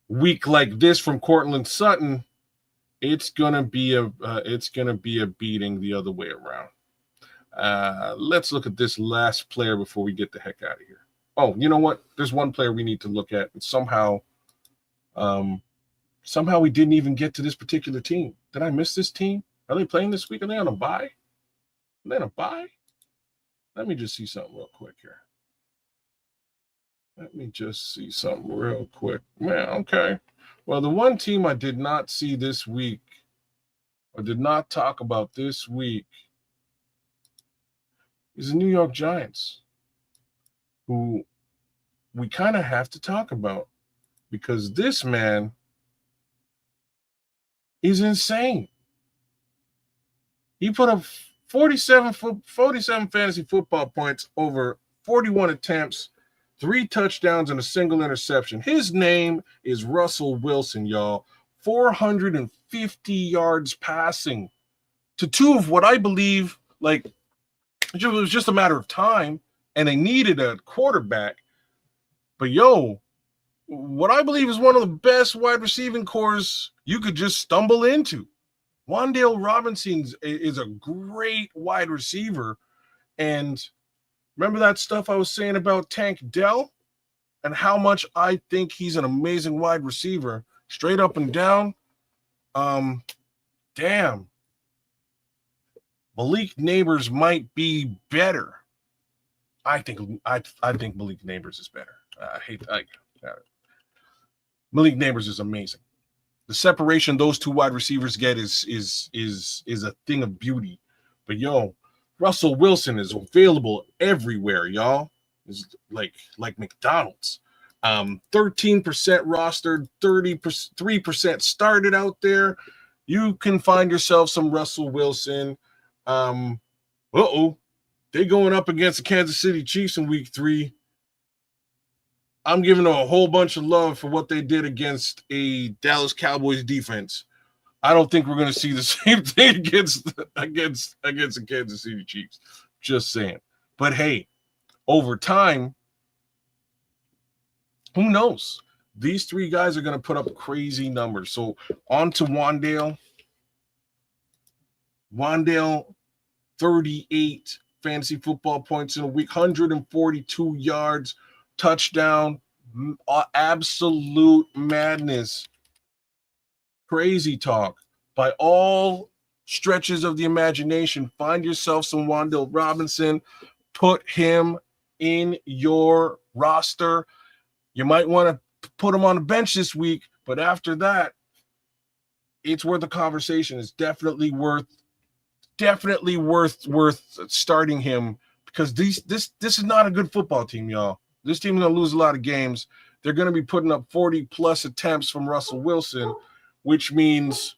week like this from Cortland Sutton, it's gonna be a beating the other way around. Let's look at this last player before we get the heck out of here. Oh, you know what? There's one player we need to look at, and somehow we didn't even get to this particular team. Did I miss this team? Are they playing this week? Are they on a bye? Are they on a bye? Let me just see something real quick here. Man, okay. Well, the one team I did not see this week, or did not talk about this week, is the New York Giants, who we kind of have to talk about because this man is insane. He put up 47 fantasy football points over 41 attempts, 3 touchdowns, and a single interception. His name is Russell Wilson, y'all. 450 yards passing to 2 of what I believe, like, it was just a matter of time, and they needed a quarterback. But, yo, what I believe is one of the best wide receiving cores you could just stumble into. Wan'Dale Robinson is a great wide receiver, and remember that stuff I was saying about Tank Dell and how much I think he's an amazing wide receiver, straight up and down. Damn. Malik Neighbors might be better. I think Malik Neighbors is better. Malik Neighbors is amazing. The separation those 2 wide receivers get is a thing of beauty. But yo, Russell Wilson is available everywhere, y'all. It's like McDonald's. 13% rostered, 3% started out there. You can find yourself some Russell Wilson. They going up against the Kansas City Chiefs in week 3. I'm giving them a whole bunch of love for what they did against a Dallas Cowboys defense. I don't think we're going to see the same thing against the Kansas City Chiefs. Just saying. But hey, over time, who knows? These 3 guys are going to put up crazy numbers. So on to Wan'Dale. Wan'Dale, 38 fantasy football points in a week, 142 yards, touchdown, absolute madness. Crazy talk. By all stretches of the imagination, find yourself some Wan'Dale Robinson, put him in your roster. You might want to put him on the bench this week, but after that, it's worth a conversation. It's definitely worth starting him, because this is not a good football team, y'all. This team is going to lose a lot of games. They're going to be putting up 40-plus attempts from Russell Wilson, which means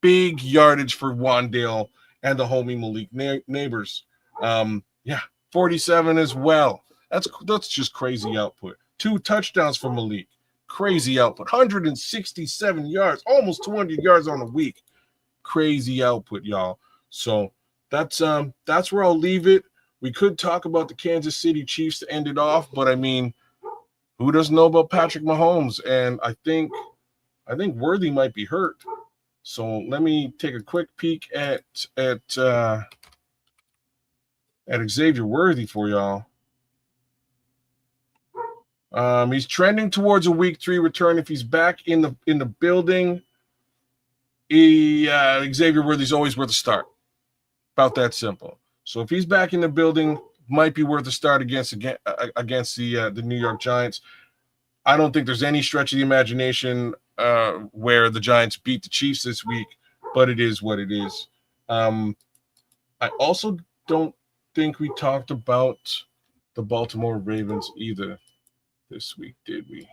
big yardage for Wan'Dale and the homie Malik Neighbors. 47 as well. That's just crazy output. 2 touchdowns for Malik. Crazy output. 167 yards, almost 200 yards on the week. Crazy output, y'all. So that's where I'll leave it. We could talk about the Kansas City Chiefs to end it off, but I mean, who doesn't know about Patrick Mahomes? And I think Worthy might be hurt. So let me take a quick peek at at Xavier Worthy for y'all. He's trending towards a week 3 return. If he's back in the building, Xavier Worthy's always worth a start. About that simple. So if he's back in the building, might be worth a start against the New York Giants. I don't think there's any stretch of the imagination where the Giants beat the Chiefs this week, but it is what it is. I also don't think we talked about the Baltimore Ravens either this week, did we?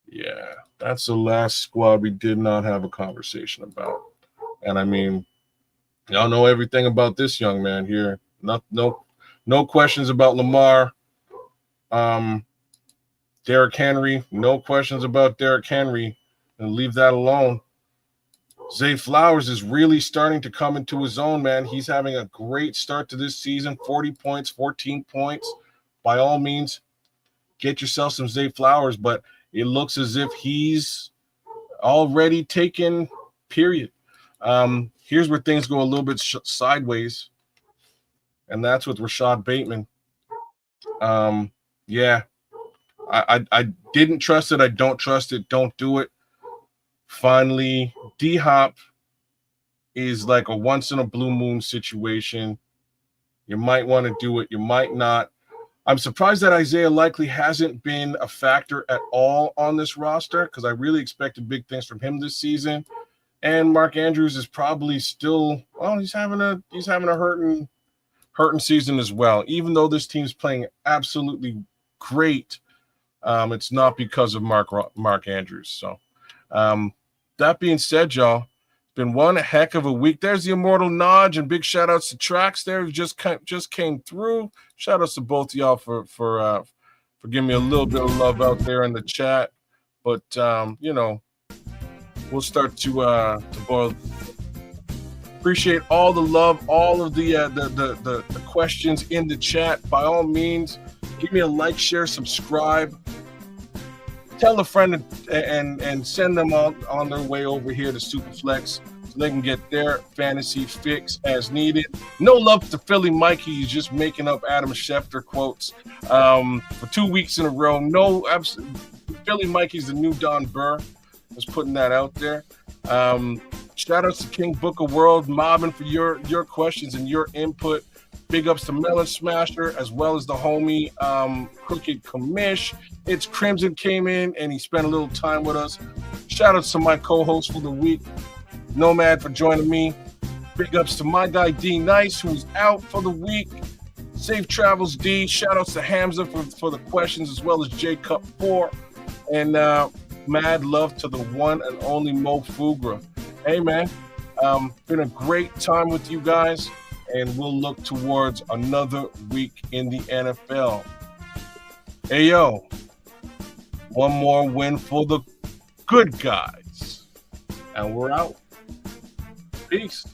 Yeah, that's the last squad we did not have a conversation about. And I mean, y'all know everything about this young man here. No questions about Lamar. Derrick Henry, no questions about Derrick Henry, and leave that alone. Zay Flowers is really starting to come into his own, man. He's having a great start to this season, 40 points, 14 points. By all means, get yourself some Zay Flowers, but it looks as if he's already taken, period. Here's where things go a little bit sideways, and that's with Rashad Bateman. Yeah, I didn't trust it. I don't trust it. Don't do it. Finally, D-Hop is like a once-in-a-blue-moon situation. You might want to do it. You might not. I'm surprised that Isaiah Likely hasn't been a factor at all on this roster because I really expected big things from him this season. And Mark Andrews is probably still, well, he's having a hurting season as well. Even though this team's playing absolutely great, it's not because of Mark Andrews. So that being said, y'all, it's been one heck of a week. There's the Immortal Nodge, and big shout outs to Trax there who just came through. Shout outs to both of y'all for giving me a little bit of love out there in the chat. But we'll start to boil. Appreciate all the love, all of the questions in the chat. By all means, give me a like, share, subscribe. Tell a friend and send them on their way over here to Superflex so they can get their fantasy fix as needed. No love to Philly Mikey. He's just making up Adam Schefter quotes for 2 weeks in a row. No, Philly Mikey's the new Don Burr. Just putting that out there. Shout outs to King Booker World, mobbing for your questions and your input. Big ups to Melon Smasher, as well as the homie Crooked Commish. It's Crimson came in, and he spent a little time with us. Shout outs to my co-host for the week, Nomad, for joining me. Big ups to my guy, D Nice, who's out for the week. Safe travels, D. Shout outs to Hamza for the questions, as well as J Cup 4. And mad love to the one and only Mo Fugra. Hey, man, been a great time with you guys. And we'll look towards another week in the NFL. Hey, yo, one more win for the good guys. And we're out. Peace.